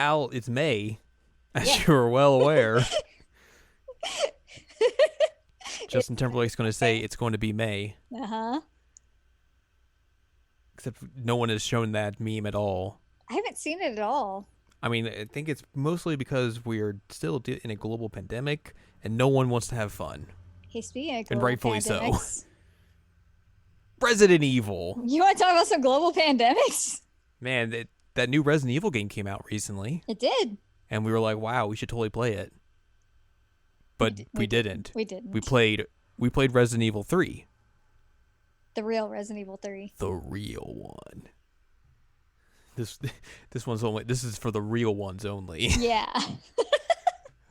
It's May, as you are well aware. Justin Timberlake's going to say it's going to be May. Uh-huh. Except no one has shown that meme at all. I haven't seen it at all. I mean, I think it's mostly because we're still in a global pandemic and no one wants to have fun. Hey, speaking of And global rightfully so. pandemics, Resident Evil. you want to talk about some global pandemics? Man, that new Resident Evil game came out recently. It did. And we were like, wow, we should totally play it. But we didn't. We didn't. We played Resident Evil 3. The real Resident Evil 3. The real one. This one's only. This is for the real ones only. Yeah.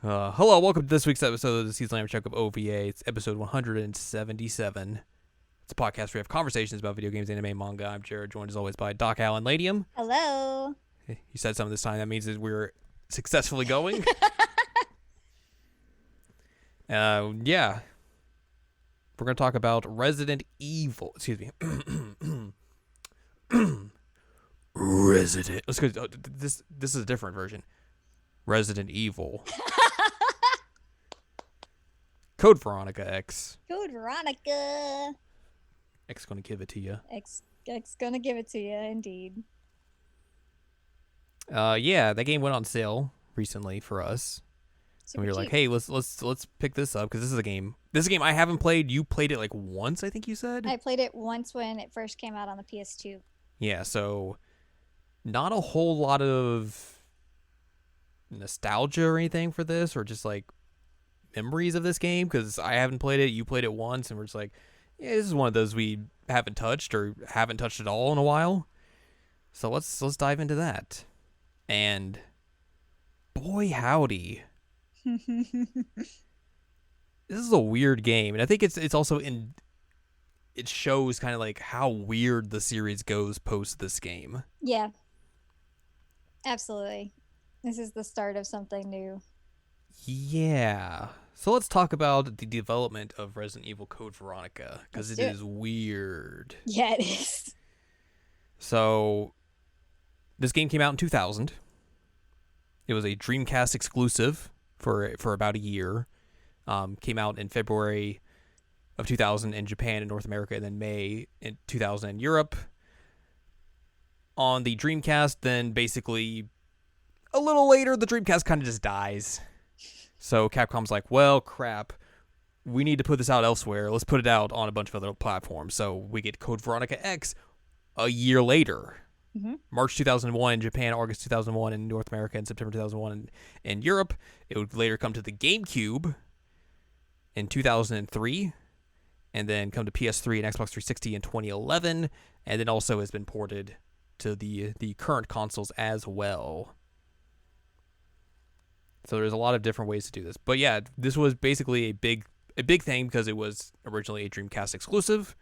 Hello, welcome to this week's episode of the Season Lamb Checkup OVA. It's episode 177. It's a podcast where we have conversations about video games, anime, manga. I'm Jared, joined as always by Doc Allen Ladium. Hello. You said something this time. That means that we're successfully going. Yeah. We're going to talk about Resident Evil. Excuse me. Let's go. This is a different version. Resident Evil. Code Veronica X. Code Veronica. X gonna give it to you. X gonna give it to you, indeed. Yeah, that game went on sale recently for us. Super And we were like, cheap. hey, let's pick this up because this is a game. This is a game I haven't played. You played it like once, I think you said. I played it once when it first came out on the PS2. Yeah, so not a whole lot of nostalgia or anything for this, or just like memories of this game because I haven't played it. You played it once, and we're just like, yeah, this is one of those we haven't touched or haven't touched at all in a while. So let's dive into that. And boy, howdy. This is a weird game, and I think it's also it shows kind of like how weird the series goes post this game. Yeah. Absolutely. This is the start of something new. Yeah. So let's talk about the development of Resident Evil Code Veronica, because Let's it do it. is weird. Yeah, it is. So this game came out in 2000. It was a Dreamcast exclusive for about a year. Came out in February of 2000 in Japan and North America, and then May in 2000 in Europe. On the Dreamcast, then basically a little later, the Dreamcast kind of just dies. So Capcom's like, well, crap. We need to put this out elsewhere. Let's put it out on a bunch of other platforms. So we get Code Veronica X a year later. Mm-hmm. March 2001 in Japan, August 2001 in North America, and September 2001 in Europe. It would later come to the GameCube in 2003, and then come to PS3 and Xbox 360 in 2011, and then also has been ported to the current consoles as well. So there's a lot of different ways to do this. But yeah, this was basically a big thing because it was originally a Dreamcast exclusive.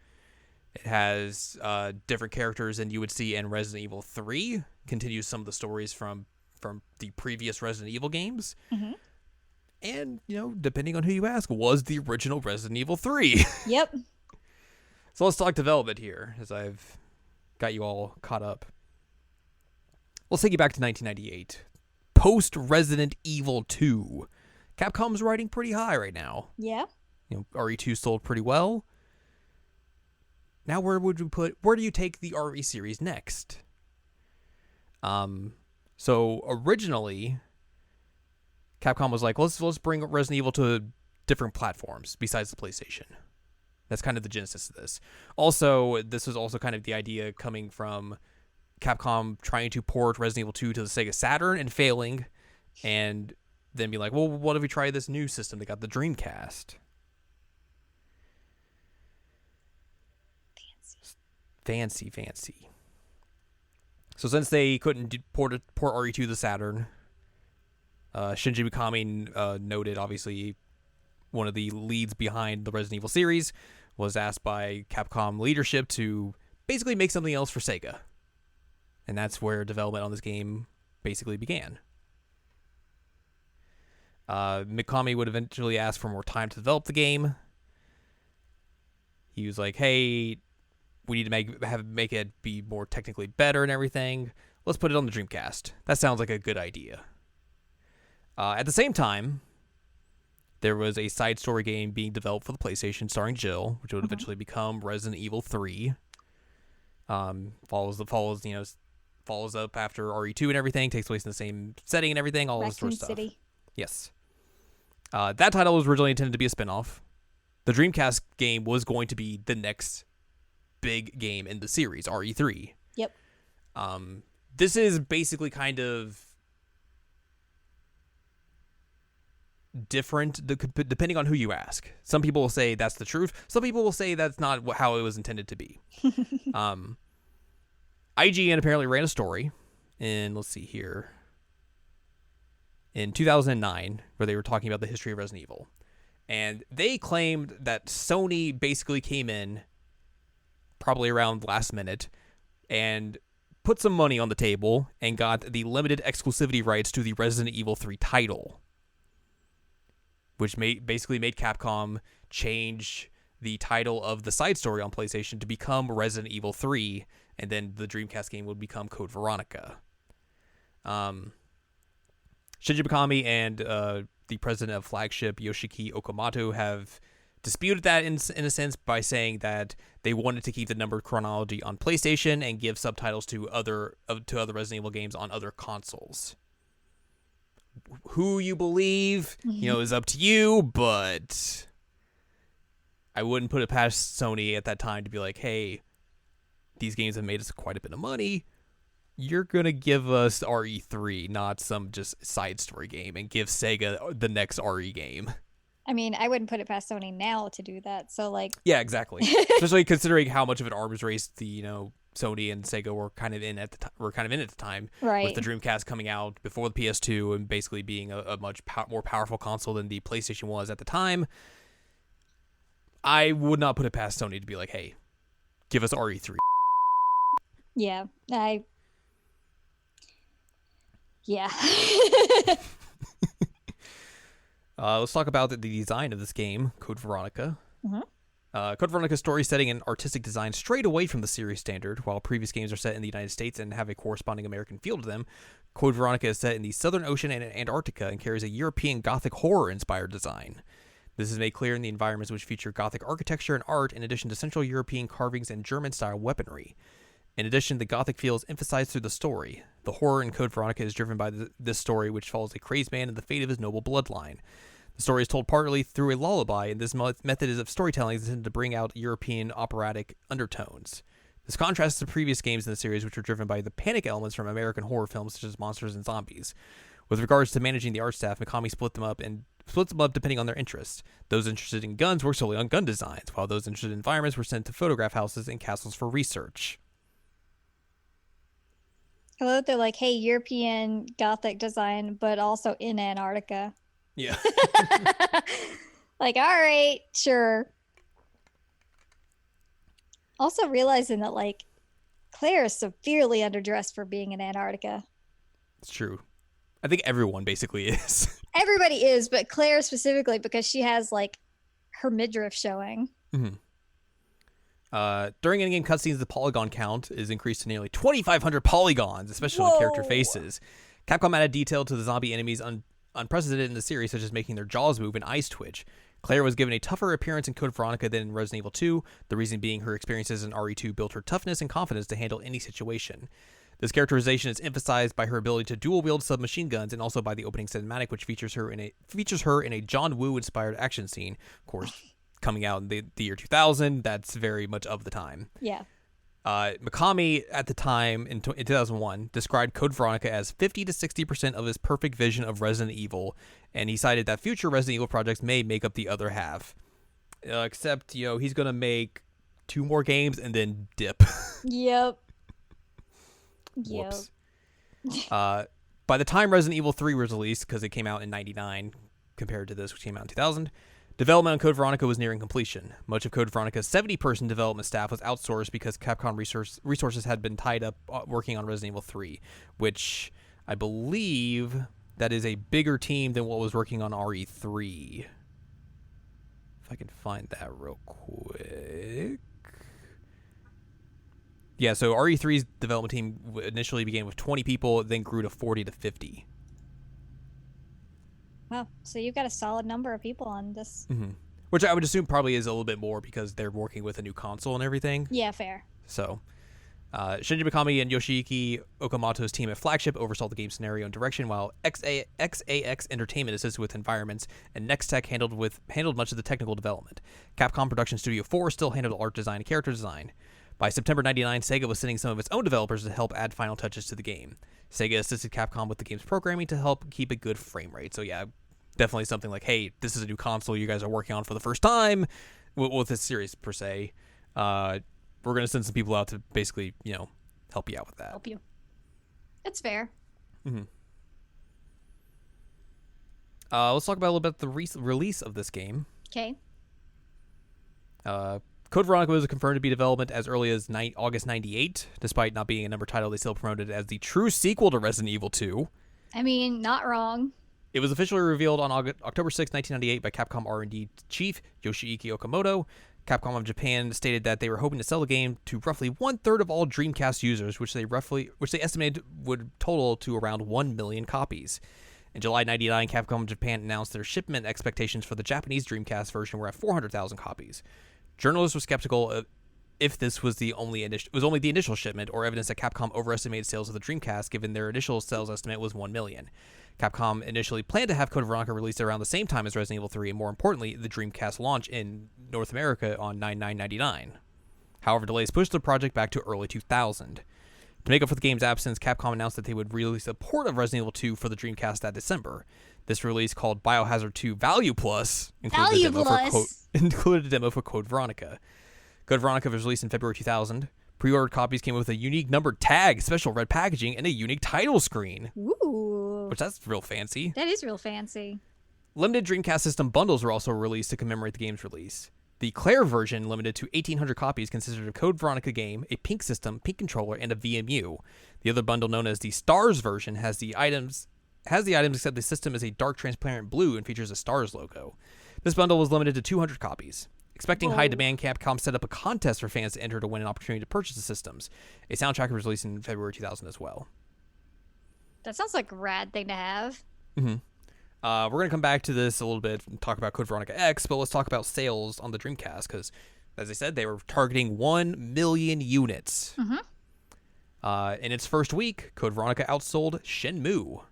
It has different characters than you would see in Resident Evil 3. Continues some of the stories from the previous Resident Evil games. Mm-hmm. And, depending on who you ask, was the original Resident Evil 3. Yep. So let's talk development here, as I've got you all caught up. Let's take you back to 1998. Post-Resident Evil 2. Capcom's riding pretty high right now. Yeah. RE2 sold pretty well. Now where do you take the RE series next? So originally, Capcom was like, let's bring Resident Evil to different platforms besides the PlayStation. That's kind of the genesis of this. Also, this was also kind of the idea coming from Capcom trying to port Resident Evil 2 to the Sega Saturn and failing, and then be like, well, what if we try this new system? They got the Dreamcast. Fancy. So since they couldn't port RE2 to the Saturn, Shinji Mikami, noted, obviously, one of the leads behind the Resident Evil series, was asked by Capcom leadership to basically make something else for Sega. And that's where development on this game basically began. Mikami would eventually ask for more time to develop the game. He was like, hey, we need to make it be more technically better and everything. let's put it on the Dreamcast. That sounds like a good idea. At the same time, there was a side story game being developed for the PlayStation starring Jill, which would eventually become Resident Evil 3. Follows up after RE2 and everything, takes place in the same setting and everything, all this sort of stuff. City. Yes. That title was originally intended to be a spinoff. The Dreamcast game was going to be the next big game in the series, RE3. Yep. This is basically kind of different depending on who you ask. Some people will say that's the truth. Some people will say that's not how it was intended to be. IGN apparently ran a story in, let's see here, in 2009 where they were talking about the history of Resident Evil. And they claimed that Sony basically came in probably around last minute and put some money on the table and got the limited exclusivity rights to the Resident Evil 3 title, which basically made Capcom change the title of the side story on PlayStation to become Resident Evil 3, and then the Dreamcast game would become Code Veronica. Shinji Mikami and the president of Flagship, Yoshiki Okamoto, have disputed that in a sense by saying that they wanted to keep the numbered chronology on PlayStation and give subtitles to other Resident Evil games on other consoles. Who you believe, is up to you, but I wouldn't put it past Sony at that time to be like, hey, these games have made us quite a bit of money. You're going to give us RE3, not some just side story game, and give Sega the next RE game. I mean, I wouldn't put it past Sony now to do that. So, like... Yeah, exactly. Especially considering how much of an arms race Sony and Sega were kind of in at the time, right, with the Dreamcast coming out before the PS2 and basically being a much more powerful console than the PlayStation was at the time. I would not put it past Sony to be like, hey, give us RE3. Yeah, Yeah. Let's talk about the design of this game, Code Veronica. Mm-hmm. Code Veronica's story setting and artistic design strayed away from the series standard. While previous games are set in the United States and have a corresponding American feel to them, Code Veronica is set in the Southern Ocean and Antarctica and carries a European Gothic horror-inspired design. This is made clear in the environments which feature Gothic architecture and art, in addition to Central European carvings and German-style weaponry. In addition, the Gothic feel is emphasized through the story. The horror in Code Veronica is driven by this story, which follows a crazed man and the fate of his noble bloodline. The story is told partly through a lullaby, and this method of storytelling is intended to bring out European operatic undertones. This contrasts to previous games in the series, which were driven by the panic elements from American horror films such as Monsters and Zombies. With regards to managing the art staff, Mikami splits them up depending on their interests. Those interested in guns worked solely on gun designs, while those interested in environments were sent to photograph houses and castles for research. Hello, they're like, hey, European Gothic design, but also in Antarctica. Yeah. Like, all right, sure. Also realizing that, like, Claire is severely underdressed for being in Antarctica. It's true. I think everyone basically is. Everybody is, but Claire specifically, because she has, like, her midriff showing. Mm-hmm. During in-game cutscenes, the polygon count is increased to nearly 2,500 polygons, especially on character faces. Capcom added detail to the zombie enemies unprecedented in the series, such as making their jaws move and eyes twitch. Claire was given a tougher appearance in Code Veronica than in Resident Evil 2, the reason being her experiences in RE2 built her toughness and confidence to handle any situation. This characterization is emphasized by her ability to dual-wield submachine guns and also by the opening cinematic, which features her in a John Woo-inspired action scene. Of course, coming out in the year 2000, that's very much of the time. Yeah. Mikami, at the time, in 2001, described Code Veronica as 50 to 60% of his perfect vision of Resident Evil, and he cited that future Resident Evil projects may make up the other half. Except, he's going to make 2 more games and then dip. Yep. Whoops. By the time Resident Evil 3 was released, because it came out in 99 compared to this, which came out in 2000, development on Code Veronica was nearing completion. Much of Code Veronica's 70-person development staff was outsourced because Capcom resources had been tied up working on Resident Evil 3, which I believe that is a bigger team than what was working on RE3. If I can find that real quick. Yeah, so RE3's development team initially began with 20 people, then grew to 40 to 50. Wow. So you've got a solid number of people on this. Mm-hmm. Which I would assume probably is a little bit more because they're working with a new console and everything. Yeah, fair. So, Shinji Mikami and Yoshiyuki Okamoto's team at Flagship oversaw the game's scenario and direction, while XAX Entertainment assisted with environments, and Nextech handled much of the technical development. Capcom Production Studio 4 still handled art design and character design. By September 99, Sega was sending some of its own developers to help add final touches to the game. Sega assisted Capcom with the game's programming to help keep a good frame rate. So yeah, definitely something like, hey, this is a new console you guys are working on for the first time with this series per se. We're going to send some people out to basically, help you out with that. Help you. It's fair. Mm-hmm. Let's talk about a little bit the release of this game. Okay. Code Veronica was confirmed to be development as early as August 98. Despite not being a number title, they still promoted it as the true sequel to Resident Evil 2. I mean, not wrong. It was officially revealed on October 6, 1998 by Capcom R&D chief Yoshiyuki Okamoto. Capcom of Japan stated that they were hoping to sell the game to roughly 1/3 of all Dreamcast users, which they estimated would total to around 1 million copies. In July 99, Capcom of Japan announced their shipment expectations for the Japanese Dreamcast version were at 400,000 copies. Journalists were skeptical of if this was only the initial shipment or evidence that Capcom overestimated sales of the Dreamcast, given their initial sales estimate was 1 million. Capcom initially planned to have Code Veronica released around the same time as Resident Evil 3, and more importantly, the Dreamcast launch in North America on 9/9/99. However, delays pushed the project back to early 2000. To make up for the game's absence, Capcom announced that they would release a port of Resident Evil 2 for the Dreamcast that December. This release, called Biohazard 2 Value Plus, included a demo for Code Veronica. Code Veronica was released in February 2000. Pre-ordered copies came with a unique numbered tag, special red packaging, and a unique title screen. Ooh. Which that's real fancy. That is real fancy. Limited Dreamcast system bundles were also released to commemorate the game's release. The Claire version, limited to 1,800 copies, consisted of Code Veronica game, a pink system, pink controller, and a VMU. The other bundle, known as the Stars version, has the items except the system is a dark transparent blue and features a Stars logo. This bundle was limited to 200 copies. Expecting high demand, Capcom set up a contest for fans to enter to win an opportunity to purchase the systems. A soundtrack was released in February 2000 as well. That sounds like a rad thing to have. Mm-hmm. We're going to come back to this a little bit and talk about Code Veronica X, but let's talk about sales on the Dreamcast, because, as I said, they were targeting 1 million units. Mm-hmm. In its first week, Code Veronica outsold Shenmue.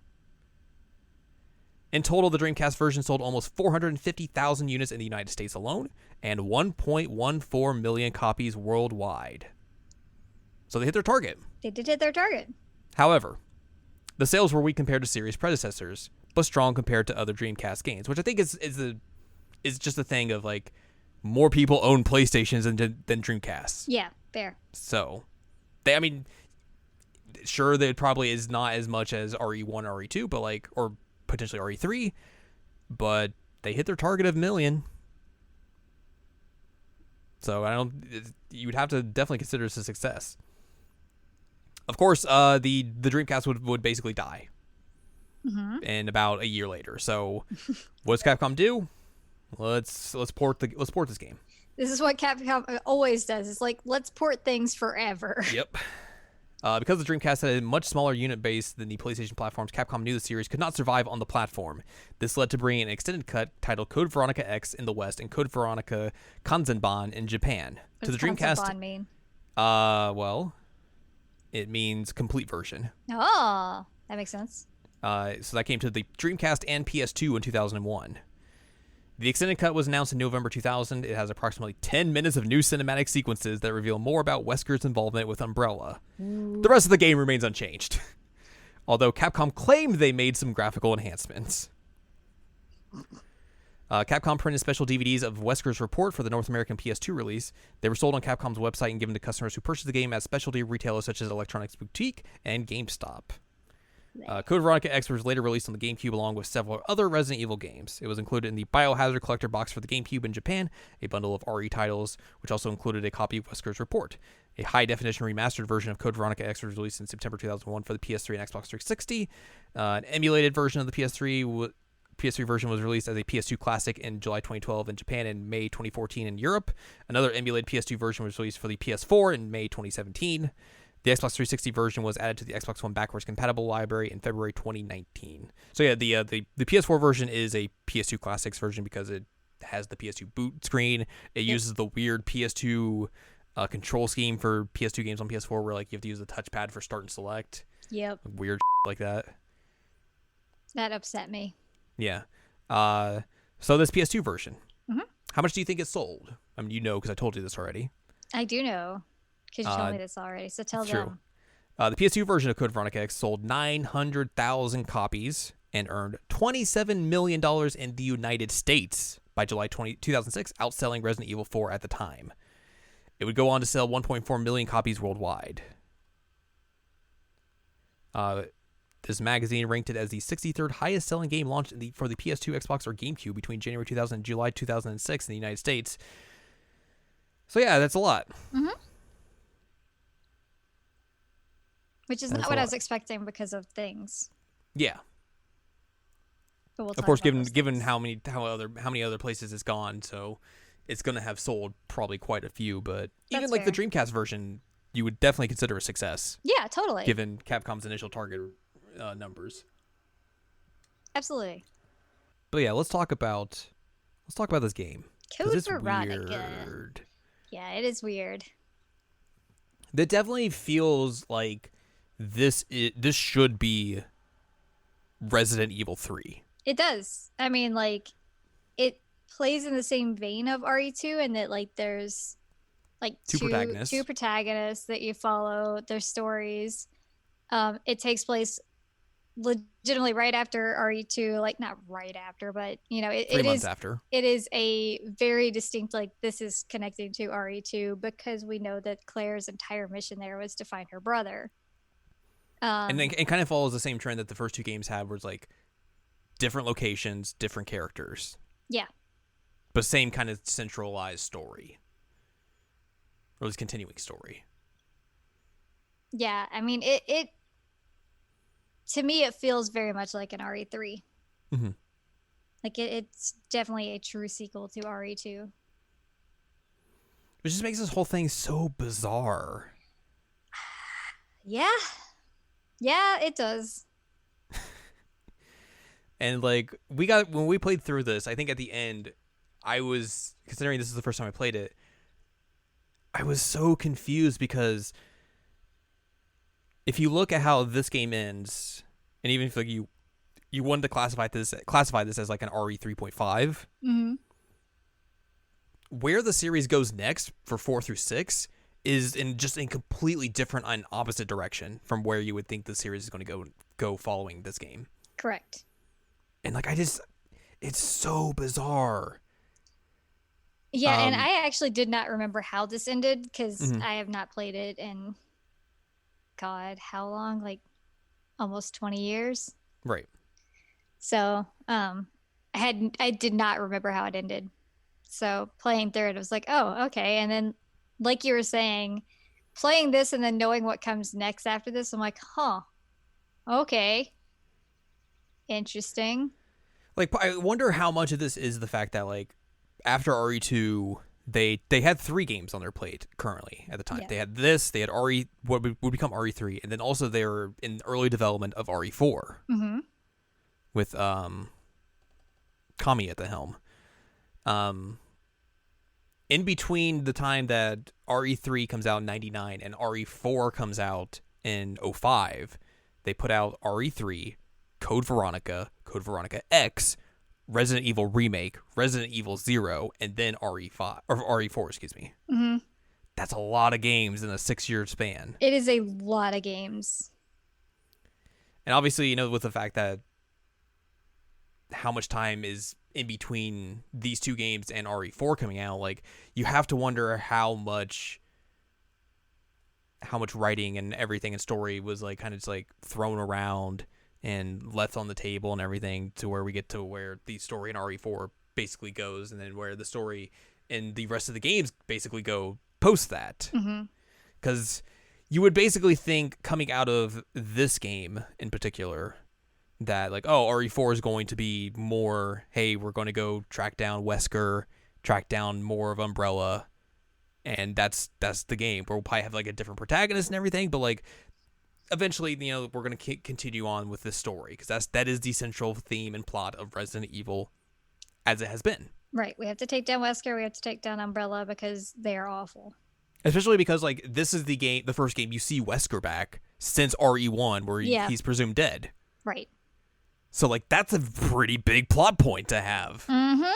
In total, the Dreamcast version sold almost 450,000 units in the United States alone, and 1.14 million copies worldwide. So they hit their target. They did hit their target. However, the sales were weak compared to series predecessors, but strong compared to other Dreamcast games, which I think is just a thing of, like, more people own PlayStations than Dreamcasts. Yeah, fair. So, sure, that probably is not as much as RE1, RE2, but or potentially RE3, but they hit their target of 1 million. So you would have to definitely consider this a success. Of course, the Dreamcast would basically die. Mm-hmm. In about a year later. So, what does Capcom do? Let's port this game. This is what Capcom always does. It's like, let's port things forever. Yep. Because the Dreamcast had a much smaller unit base than the PlayStation platforms, Capcom knew the series could not survive on the platform. This led to bringing an extended cut titled Code Veronica X in the West and Code Veronica Kanzenban in Japan. What to the does Dreamcast. Kanzenban mean? Well, it means complete version. Oh, that makes sense. So that came to the Dreamcast and PS2 in 2001. The extended cut was announced in November 2000. It has approximately 10 minutes of new cinematic sequences that reveal more about Wesker's involvement with Umbrella. Ooh. The rest of the game remains unchanged, although Capcom claimed they made some graphical enhancements. Capcom printed special DVDs of Wesker's report for the North American PS2 release. They were sold on Capcom's website and given to customers who purchased the game at specialty retailers such as Electronics Boutique and GameStop. Code Veronica X was later released on the GameCube along with several other Resident Evil games. It was included in the Biohazard collector box for the GameCube in Japan, a bundle of RE titles, which also included a copy of Wesker's report. A high-definition remastered version of Code Veronica X was released in September 2001 for the PS3 and Xbox 360. An emulated version of the PS3 PS3 version was released as a PS2 classic in July 2012 in Japan and May 2014 in Europe. Another emulated PS2 version was released for the PS4 in May 2017. The Xbox 360 version was added to the Xbox One backwards compatible library in February 2019. So yeah, the PS4 version is a PS2 classics version because it has the PS2 boot screen. It uses the weird PS2 control scheme for PS2 games on PS4 where like you have to use the touchpad for start and select. Yep. Weird like that. That upset me. Yeah. So this PS2 version, mm-hmm. How much do you think it sold? I mean, you know, because I told you this already. I do know, because you told me this already. So tell them. The PS2 version of Code Veronica X sold 900,000 copies and earned $27 million in the United States by July 2006, outselling Resident Evil 4 at the time. It would go on to sell 1.4 million copies worldwide. This magazine ranked it as the 63rd highest selling game launched for the PS2, Xbox, or GameCube between January 2000 and July 2006 in the United States. So yeah, that's a lot. Mm-hmm. Which is not what I was expecting because of things. Yeah. But we'll of course, given how many other places it's gone, so it's going to have sold probably quite a few. But even like the Dreamcast version, you would definitely consider a success. Yeah, totally. Given Capcom's initial target numbers. Absolutely. But yeah, let's talk about this game. Code Veronica. Weird. Yeah, it is weird. That definitely feels like this should be Resident Evil 3. It does. I mean, like, it plays in the same vein of RE2 in that, like, there's like two protagonists that you follow their stories. It takes place legitimately right after RE2, like not right after, but you know, 3 months after. It is a very distinct, like, this is connecting to RE2 because we know that Claire's entire mission there was to find her brother. And then it kind of follows the same trend that the first two games had, where it's like different locations, different characters. Yeah. But same kind of centralized story. Or at least continuing story. Yeah, I mean, it to me, it feels very much like an RE3. Mm-hmm. Like, it's definitely a true sequel to RE2. Which just makes this whole thing so bizarre. Yeah. Yeah, it does. And, like, when we played through this, I think at the end, I was, considering this is the first time I played it, I was so confused because if you look at how this game ends, and even if like you wanted to classify this as like an RE 3.5, mm-hmm. where the series goes next for 4 through 6 is in completely different and opposite direction from where you would think the series is going to go following this game. Correct. And like it's so bizarre. Yeah, and I actually did not remember how this ended because mm-hmm. I have not played it in, God, how long? Like almost 20 years. Right. So I did not remember how it ended. So playing through it, I was like, oh, okay. And then, like you were saying, playing this and then knowing what comes next after this, I'm like, huh, okay, interesting. Like, I wonder how much of this is the fact that, like, after RE2, they had 3 games on their plate currently at the time. Yeah. They had this, they had what would become RE3, and then also they were in early development of RE4 mm-hmm. with Kami at the helm. In between the time that RE3 comes out in 99 and RE4 comes out in 05, they put out RE3, Code Veronica X, Resident Evil Remake, Resident Evil 0, and then RE5 or RE4, excuse me. Mm-hmm. That's a lot of games in a 6-year span. It is a lot of games. And obviously, you know, with the fact that how much time is in between these 2 games and RE4 coming out, like, you have to wonder how much writing and everything and story was like kind of just like thrown around and left on the table and everything to where we get to where the story in RE4 basically goes, and then where the story in the rest of the games basically go post that. Because you would basically think, coming out of this game in particular, that like, oh, RE4 is going to be more, hey, we're going to go track down Wesker, track down more of Umbrella, and that's the game. We'll probably have like a different protagonist and everything, but like eventually, we're going to continue on with this story because that is the central theme and plot of Resident Evil as it has been. Right. We have to take down Wesker. We have to take down Umbrella because they are awful. Especially because like this is the first game you see Wesker back since RE1 where he's presumed dead. Right. So like that's a pretty big plot point to have. Mm-hmm.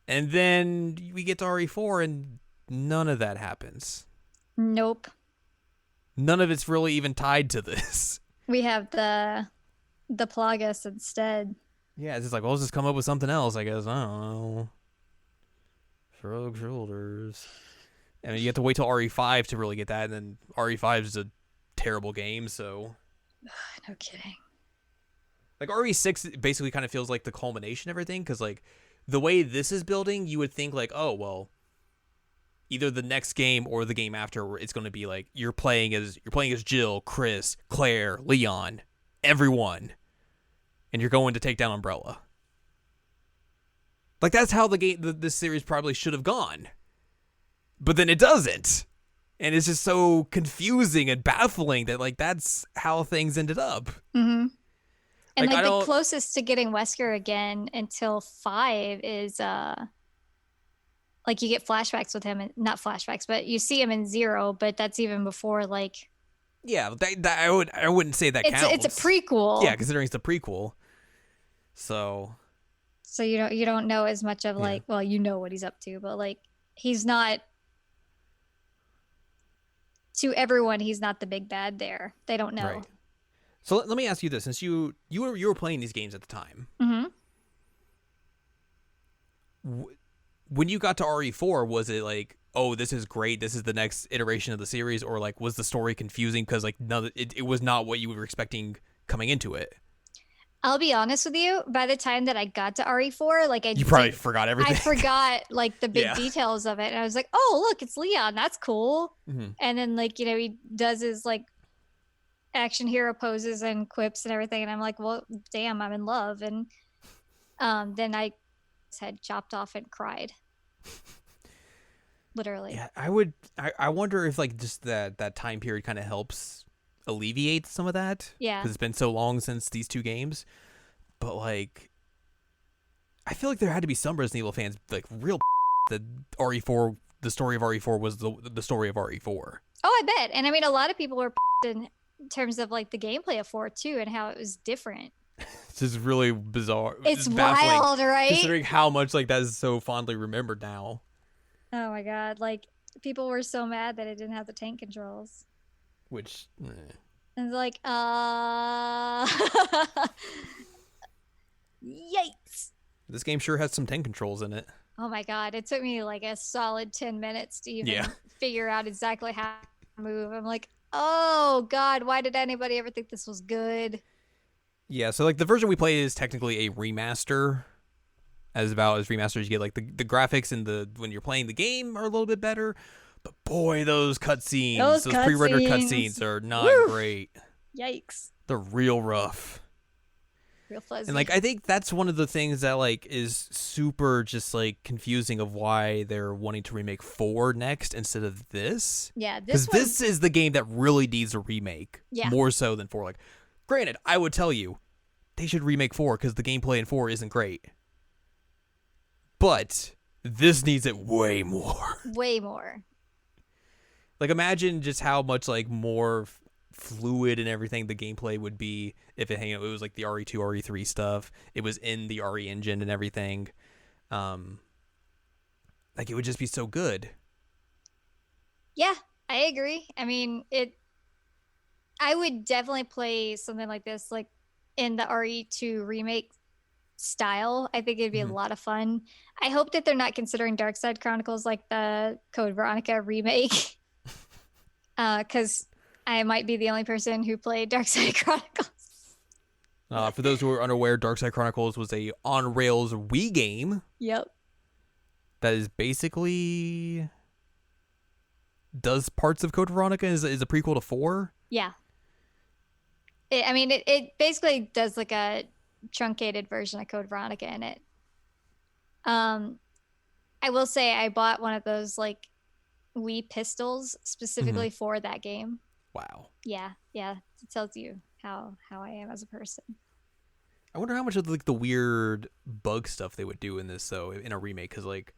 And then we get to RE4 and none of that happens. Nope. None of it's really even tied to this. We have the Plagas instead. Yeah, it's just like, well, let's just come up with something else, I guess. I don't know. Shrug shoulders. And you have to wait till RE5 to really get that, and then RE5 is a terrible game, so... No kidding. Like, RE6 basically kind of feels like the culmination of everything, because, like, the way this is building, you would think, like, oh, well, either the next game or the game after, it's going to be, like, you're playing as Jill, Chris, Claire, Leon, everyone. And you're going to take down Umbrella. Like, that's how this series probably should have gone. But then it doesn't. And it's just so confusing and baffling that, like, that's how things ended up. Mm-hmm. And, like, the closest to getting Wesker again until 5 is, like, you get flashbacks with him. And not flashbacks, but you see him in 0, but that's even before, like... Yeah, I wouldn't say that counts. It's a prequel. Yeah, considering it's a prequel. So you don't know as much of like, well, you know what he's up to, but like he's not, to everyone, he's not the big bad there. They don't know. Right. So let me ask you this: since you were playing these games at the time, when you got to RE4, was it like, oh, this is great, this is the next iteration of the series, or like was the story confusing because like it was not what you were expecting coming into it? I'll be honest with you, by the time that I got to RE4, like you probably forgot everything. I forgot like the big details of it, and I was like, oh, look, it's Leon, that's cool. And then like, he does his like action hero poses and quips and everything, and I'm like, well, damn, I'm in love. And then I head chopped off and cried. Literally. Yeah, I wonder if like just that time period kind of helps alleviate some of that. Yeah. Because it's been so long since these two games. But like, I feel like there had to be some Resident Evil fans like real that RE4, the story of RE4 was the story of RE4. Oh, I bet. And I mean, a lot of people were in terms of like the gameplay of 4 too and how it was different. It's just really bizarre. It's wild, right? Considering how much like that is so fondly remembered now. Oh my god, like people were so mad that it didn't have the tank controls. Which and like yikes. This game sure has some tank controls in it. Oh my god, it took me like a solid 10 minutes to even figure out exactly how to move. I'm like, oh god, why did anybody ever think this was good? Yeah, so like the version we played is technically a remaster. As remasters, you get like the graphics and when you're playing the game are a little bit better, but boy, those cutscenes, those pre-rendered cutscenes are not great. Yikes! They're real rough, real fuzzy. And like I think that's one of the things that like is super just like confusing of why they're wanting to remake 4 next instead of this. Yeah, because this is the game that really needs a remake. Yeah, more so than 4. Like, granted, I would tell you they should remake 4 because the gameplay in 4 isn't great. But this needs it way more. Way more. Like, imagine just how much, like, more fluid and everything the gameplay would be if it was, like, the RE2, RE3 stuff. It was in the RE engine and everything. Like, it would just be so good. Yeah, I agree. I mean, I would definitely play something like this, like, in the RE2 remake style. I think it'd be a lot of fun. I hope that they're not considering Darkside Chronicles like the Code Veronica remake, because I might be the only person who played Darkside Chronicles. For those who are unaware, Darkside Chronicles was a on-rails Wii game. Yep. That is basically does parts of Code Veronica is a prequel to 4. Yeah. It basically does like a truncated version of Code Veronica in it. I will say I bought one of those like Wii pistols Mm-hmm. specifically for that game. Wow. Yeah, yeah. It tells you how I am as a person. I wonder how much of like the weird bug stuff they would do in this though in a remake, because like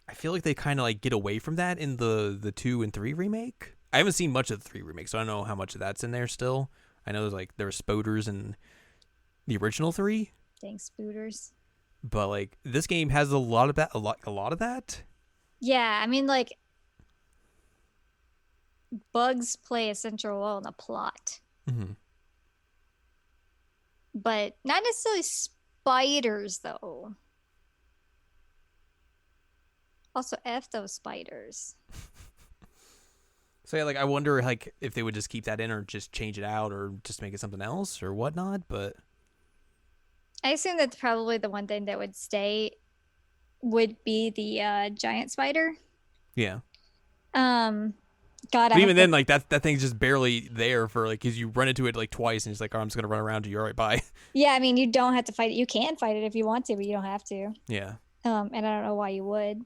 I feel like they kind of like get away from that in the 2 and 3 remake. I haven't seen much of the 3 remake, so I don't know how much of that's in there still. I know there were spoders in the original 3, Thanks, spooters. but like this game has a lot of that, a lot of that. Yeah, I mean like bugs play a central role in the plot, Mm-hmm. but not necessarily spiders though. Also, F those spiders. So yeah, like I wonder like if they would just keep that in or just change it out or just make it something else or whatnot. But I assume that's probably the one thing that would stay would be the giant spider. yeah. Um, God, I But hope even that. then, like that thing's just barely there for like because you run into it like twice and it's like, oh, I'm just gonna run around you. All right, bye. Yeah, I mean, you don't have to fight it. You can fight it if you want to, but you don't have to. Yeah. And I don't know why you would.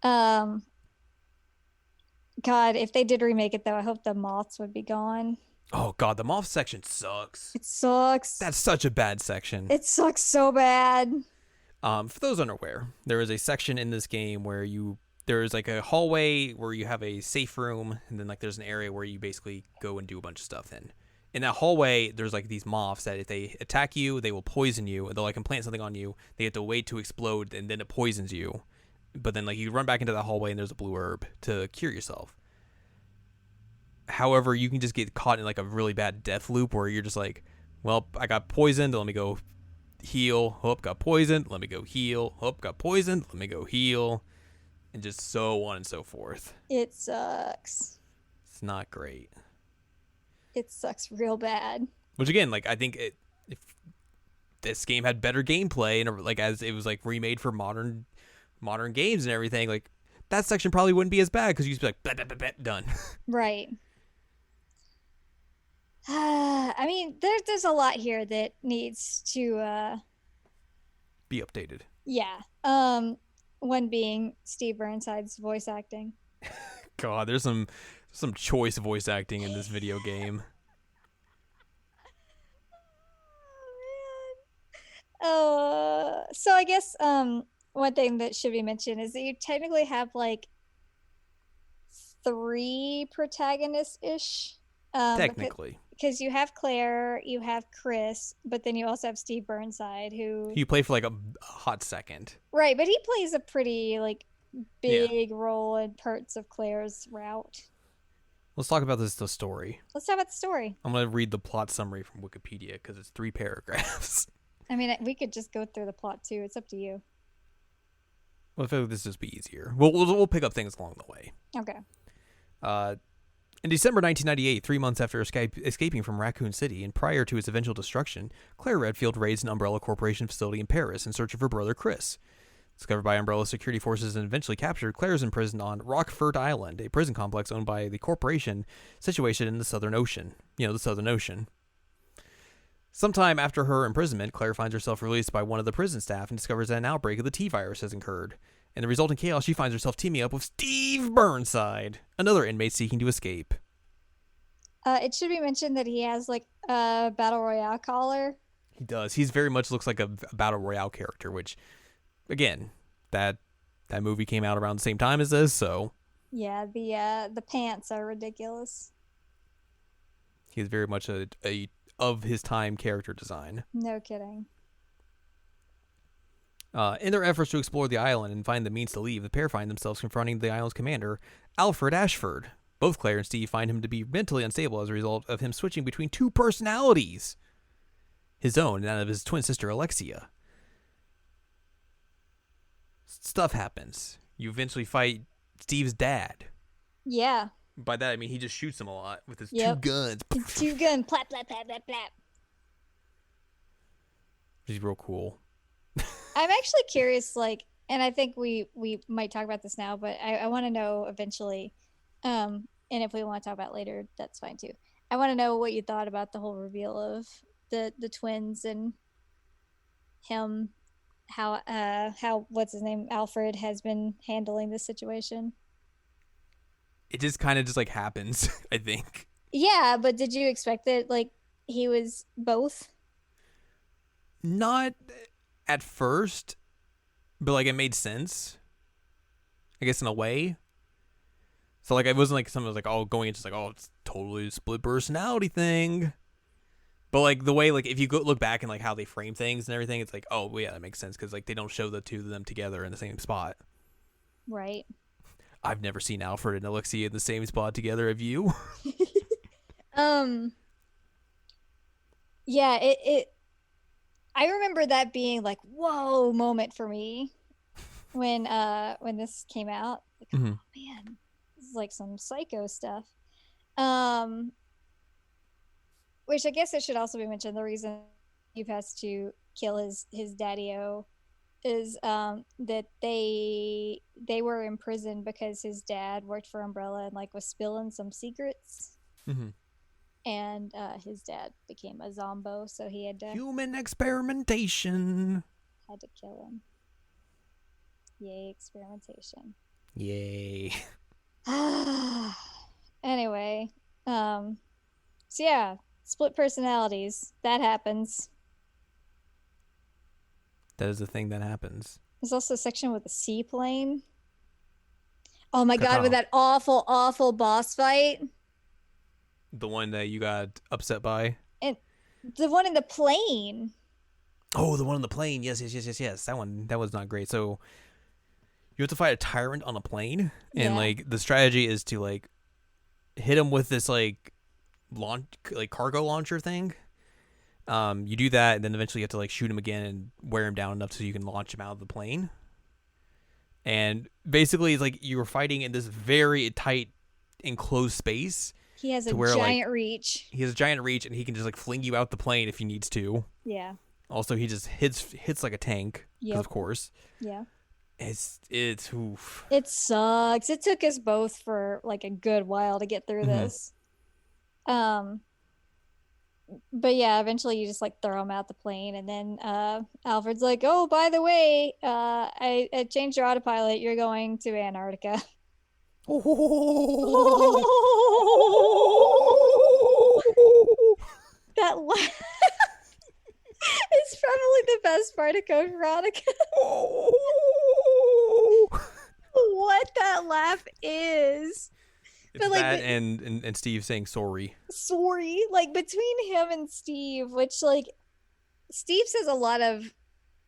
Um, God, if they did remake it though, I hope the moths would be gone. Oh god, the moth section sucks. It sucks. That's such a bad section. It sucks so bad. For those unaware, there is a section in this game where there's like a hallway where you have a safe room, and then like there's an area where you basically go and do a bunch of stuff in. In that hallway, there's like these moths that if they attack you, they will poison you, and they'll like implant something on you. They have to wait to explode, and then it poisons you. But then like you run back into the hallway, and there's a blue herb to cure yourself. However, you can just get caught in like a really bad death loop where you're just like, well, I got poisoned. Let me go heal. Oh, got poisoned. Let me go heal. Oh, got poisoned. Let me go heal. And just so on and so forth. It sucks. It's not great. It sucks real bad. Which again, like I think if this game had better gameplay and like as it was like remade for modern games and everything, like that section probably wouldn't be as bad because you'd be like, blah, blah, blah, blah, done. Right. I mean, there's a lot here that needs to Be updated. yeah. One being Steve Burnside's voice acting. God, there's some choice voice acting in this video game. Oh man. So I guess one thing that should be mentioned is that you technically have like three protagonists ish. Technically. Because you have Claire, you have Chris, but then you also have Steve Burnside, who You play for like a hot second. right, but he plays a pretty like Yeah. big role in parts of Claire's route. Let's talk about the story. Let's talk about the story. I'm going to read the plot summary from Wikipedia because it's 3 paragraphs. I mean, we could just go through the plot too. It's up to you. Well, I feel like this just be easier. We'll pick up things along the way. Okay. In December 1998, 3 months after escaping from Raccoon City and prior to its eventual destruction, Claire Redfield raids an Umbrella Corporation facility in Paris in search of her brother Chris. Discovered by Umbrella security forces and eventually captured, Claire is imprisoned on Rockford Island, a prison complex owned by the corporation situated in the Southern Ocean. You know, the Southern Ocean. Sometime after her imprisonment, Claire finds herself released by one of the prison staff and discovers that an outbreak of the T-virus has occurred. In the resulting chaos, she finds herself teaming up with Steve Burnside, another inmate seeking to escape. It should be mentioned that he has like a battle royale collar. He does. He's very much looks like a battle royale character, which, again, that movie came out around the same time as this, so Yeah, the pants are ridiculous. he's very much a of his time character design. No kidding. In their efforts to explore the island and find the means to leave, the pair find themselves confronting the island's commander, Alfred Ashford. Both Claire and Steve find him to be mentally unstable as a result of him switching between two personalities, his own and that of his twin sister Alexia. Stuff happens. You eventually fight Steve's dad. Yeah. By that I mean he just shoots him a lot with his Yep. two guns. Two gun, plap, plap, plap, plap, plap. Which is real cool. I'm actually curious, like, and I think we might talk about this now, but I want to know eventually, and if we want to talk about it later, that's fine too. I want to know what you thought about the whole reveal of the twins and him, how what's his name, Alfred, has been handling this situation. It just kind of just like happens, I think. Yeah, but did you expect that like he was both? Not at first, but like it made sense, I guess, in a way. So like it wasn't like someone was like, oh, going into just like, oh, it's totally a split personality thing. But like the way, like if you go look back and like how they frame things and everything, it's like, oh well, yeah, that makes sense because like they don't show the two of them together in the same spot. Right. I've never seen Alfred and Alexia in the same spot together. Have you? um. Yeah. It. I remember that being like whoa moment for me when this came out. Like, Mm-hmm. oh man, this is like some psycho stuff. Um. Which I guess it should also be mentioned. The reason he has to kill his daddy-o is that they were in prison because his dad worked for Umbrella and like was spilling some secrets, Mm-hmm. and his dad became a zombo, so he Human experimentation. had to kill him. Yay, experimentation. Yay. Anyway, so yeah, split personalities, that happens. That is the thing that happens. There's also a section with a seaplane. Oh my god, with Cacao. that awful boss fight. The one that you got upset by. And the one in the plane. Oh, the one on the plane. Yes. That one, that was not great. So you have to fight a tyrant on a plane, and Yeah. like the strategy is to like hit him with this like launch, like cargo launcher thing. You do that, and then eventually you have to like shoot him again and wear him down enough so you can launch him out of the plane. And basically, it's like you were fighting in this very tight, enclosed space. He has a to where, giant like, reach. He has a giant reach, and he can just like fling you out the plane if he needs to. Yeah. Also, he just hits like a tank. Yep. Of course. Yeah. It's oof. It sucks. It took us both for like a good while to get through this. But yeah, eventually you just like throw him out the plane, and then Alfred's like, "Oh, by the way, I changed your autopilot. You're going to Antarctica." That it's probably the best part of Code Veronica. What that laugh is. It's like, that and Steve saying sorry. Sorry. Like between him and Steve, which like Steve says a lot of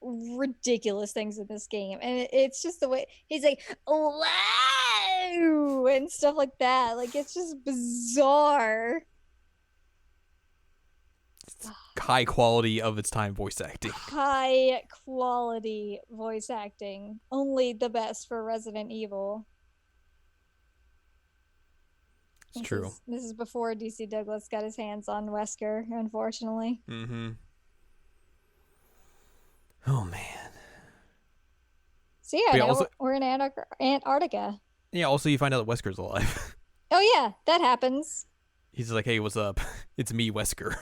ridiculous things in this game, and it's just the way he's like wow and stuff like that. Like it's just bizarre. It's high quality of its time voice acting. High quality voice acting. Only the best for Resident Evil. It's true. This is before DC Douglas got his hands on Wesker, unfortunately. Mm-hmm. Oh man. So yeah, now we're in Antarctica. Yeah. Also, you find out that Wesker's alive. Oh yeah, that happens. He's like, "Hey, what's up? It's me, Wesker.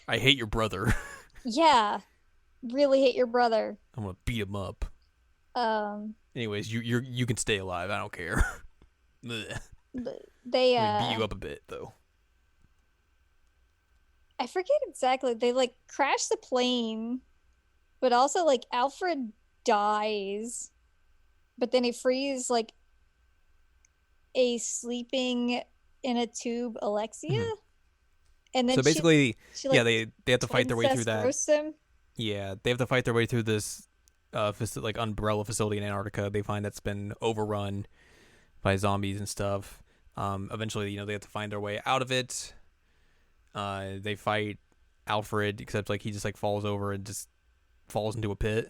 I hate your brother. Yeah, really hate your brother. I'm gonna beat him up." Anyways, you can stay alive. I don't care. They beat you up a bit though. I forget exactly. They like crash the plane, but also like Alfred dies, but then he frees like a sleeping in a tube Alexia. And then so basically, she like, they have to fight their way through that. Him. Yeah, they have to fight their way through this like umbrella facility in Antarctica. They find that's been overrun by zombies and stuff. Eventually, they have to find their way out of it. They fight Alfred, except like he just like falls over and just falls into a pit.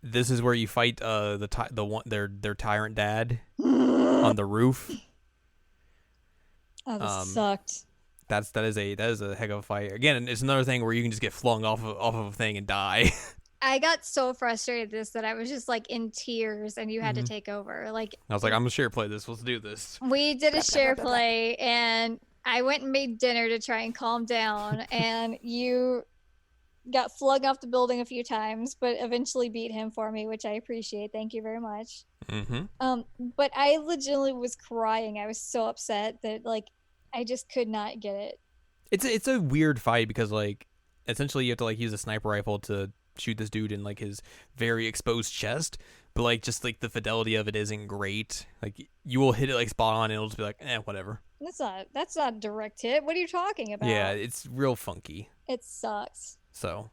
This is where you fight their tyrant dad on the roof. Oh, this sucked. That is a heck of a fight. Again, it's another thing where you can just get flung off of a thing and die. I got so frustrated with this that I was just like in tears, and you had to Mm-hmm. take over. Like, I was like, I'm gonna share play this. Let's do this. we did a Blah, blah, blah, share blah, blah. play, and I went and made dinner to try and calm down, and you got flung off the building a few times, but eventually beat him for me, which I appreciate. Thank you very much. Mm-hmm. But I legitimately was crying. I was so upset that like I just could not get it. It's a weird fight because like essentially you have to like use a sniper rifle to shoot this dude in like his very exposed chest, but like just like the fidelity of it isn't great. Like you will hit it like spot on and it'll just be like, whatever. That's not a direct hit. What are you talking about? Yeah, it's real funky. It sucks. So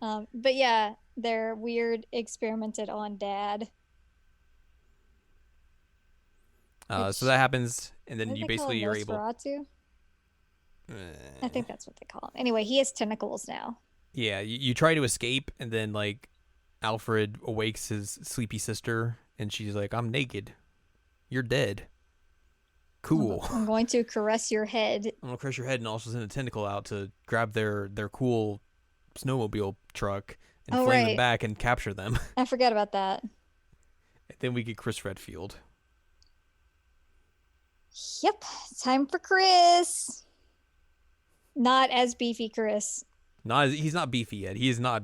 But yeah, they're weird experimented on dad. So that happens, and then What do you they call basically him, are able. Nosferatu? I think that's what they call him. Anyway, he has tentacles now. Yeah, you try to escape, and then like Alfred awakes his sleepy sister, and she's like, "I'm naked. You're dead. Cool. I'm going to caress your head. I'm gonna crush your head," and also send a tentacle out to grab their cool snowmobile truck and fling them back and capture them. I forgot about that. And then we get Chris Redfield. Yep, time for Chris. Not as beefy Chris. He's not beefy yet. He has not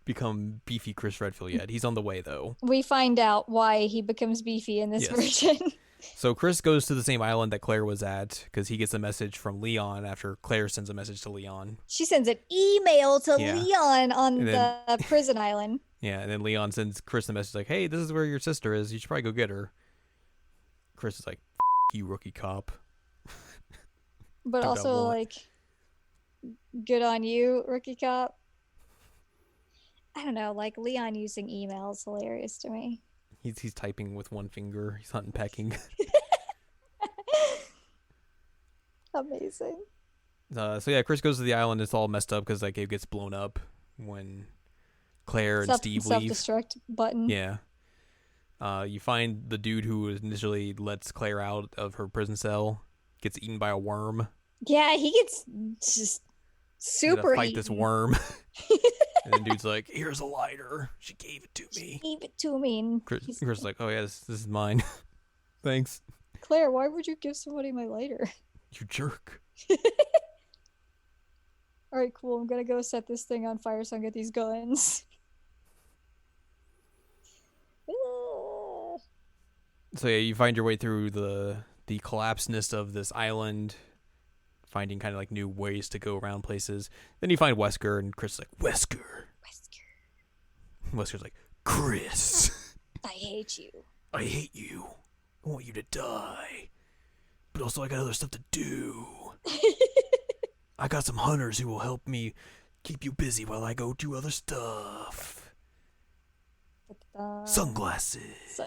become beefy Chris Redfield yet. He's on the way though. We find out why he becomes beefy in this version. So Chris goes to the same island that Claire was at because he gets a message from Leon after Claire sends a message to Leon. She sends an email to Leon on the prison island. Yeah, and then Leon sends Chris a message like, "Hey, this is where your sister is. You should probably go get her." Chris is like, "F you, rookie cop." But also like, good on you, rookie cop. I don't know, like Leon using email is hilarious to me. He's typing with one finger. He's not pecking. Amazing. So yeah, Chris goes to the island. It's all messed up because like it gets blown up when Claire and Steve leave. Self-destruct button. Yeah. You find the dude who initially lets Claire out of her prison cell gets eaten by a worm. Yeah, he gets just super fight this worm. And then dude's like, "Here's a lighter. She gave it to me." She gave it to me. And Chris is like, "Oh yeah, this is mine." Thanks. Claire, why would you give somebody my lighter? You jerk. All right, cool. I'm gonna go set this thing on fire so I can get these guns. So yeah, you find your way through the collapsedness of this island, finding kind of like new ways to go around places. Then you find Wesker, and Chris is like, Wesker. Wesker's like, Chris. I hate you. I hate you. I want you to die. But also I got other stuff to do. I got some hunters who will help me keep you busy while I go do other stuff. Sunglasses.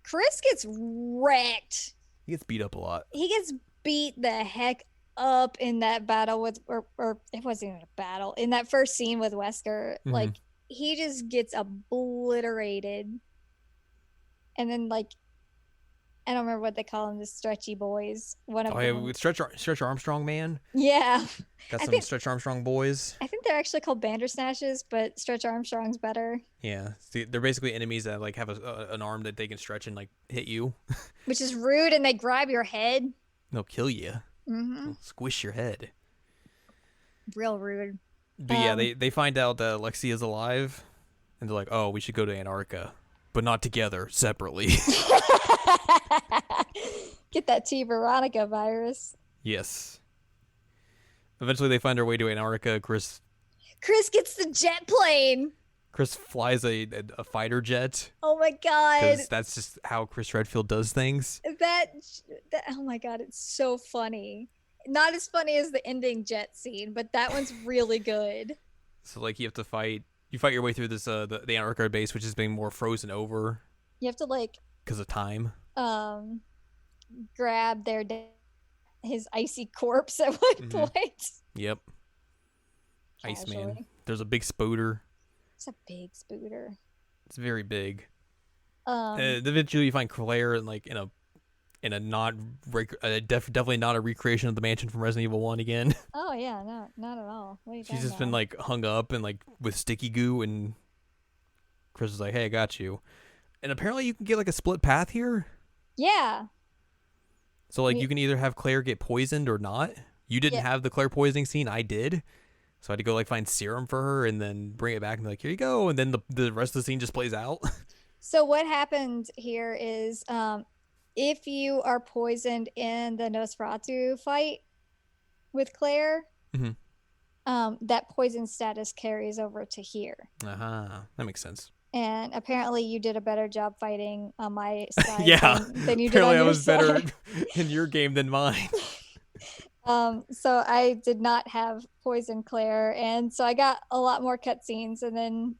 Chris gets wrecked. He gets beat up a lot. He gets beat the heck up in that battle with, or it wasn't even a battle, in that first scene with Wesker. Mm-hmm. Like, he just gets obliterated. And then, like, I don't remember what they call them, the stretchy boys. One of them. Yeah, Stretch Armstrong man. Yeah. Got some Stretch Armstrong boys. I think they're actually called Bandersnatches, but Stretch Armstrong's better. Yeah, see, they're basically enemies that like have an arm that they can stretch and like hit you. Which is rude, and they grab your head. They'll kill you. Mm-hmm. They'll squish your head. Real rude. But yeah, they find out that Lexi is alive, and they're like, "Oh, we should go to Antarctica, but not together, separately." Get that T Veronica virus. Yes. Eventually, they find their way to Antarctica. Chris gets the jet plane. Chris flies a fighter jet. Oh my god! Because that's just how Chris Redfield does things. That oh my god, it's so funny. Not as funny as the ending jet scene, but that one's really good. So like you fight your way through this the Antarctica base, which is being more frozen over. You have to like because of time. Grab his icy corpse at one point. Yep. Iceman. There's a big spooder. It's a big spooder. It's very big. Eventually you find Claire in a in a definitely not a recreation of the mansion from Resident Evil 1 again. Oh yeah, no, not at all. What are you She's talking just been about? like hung up and like with sticky goo, and Chris is like, "Hey, I got you." And apparently you can get like a split path here. Yeah. So like you can either have Claire get poisoned or not. You didn't Yeah. have the Claire poisoning scene. I did. So I had to go like find serum for her and then bring it back and be like, here you go. And then the rest of the scene just plays out. So what happened here is if you are poisoned in the Nosferatu fight with Claire, Mm-hmm. That poison status carries over to here. That makes sense. And apparently you did a better job fighting on my side Yeah. than you did Apparently on I your was side. better in your game than mine. So I did not have poison Claire, and so I got a lot more cutscenes, and then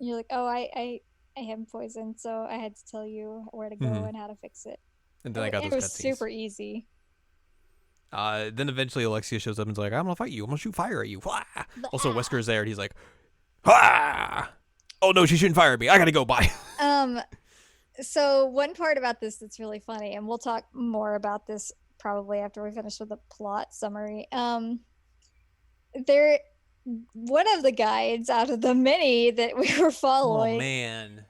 you're like, oh, I am poisoned, so I had to tell you where to go and how to fix it. And then I got those It was cutscenes. super easy. Then eventually Alexia shows up and's like, I'm gonna fight you. I'm gonna shoot fire at you. Also, Wesker's there and he's like, ah! Oh no, she shouldn't fire at me. I gotta go. Bye. So one part about this that's really funny, and we'll talk more about this probably after we finish with the plot summary. There, one of the guides out of the many that we were following, oh man,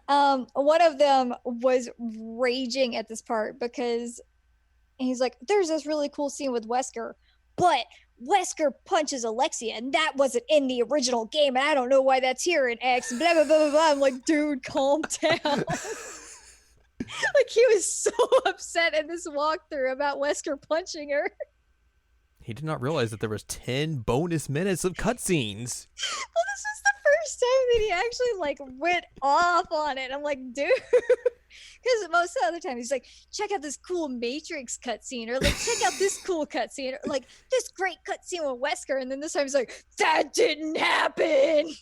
one of them was raging at this part because he's like, there's this really cool scene with Wesker, but Wesker punches Alexia, and that wasn't in the original game, and I don't know why that's here in X, blah, blah, blah, blah, blah. I'm like, dude, calm down. Like, he was so upset in this walkthrough about Wesker punching her. He did not realize that there was 10 bonus minutes of cutscenes. Well, this was the first time that he actually, like, went off on it. I'm like, dude. Because most of the other time he's like, check out this cool Matrix cutscene, or like, check out this cool cutscene, or like, this great cutscene with Wesker. And then this time he's like, that didn't happen.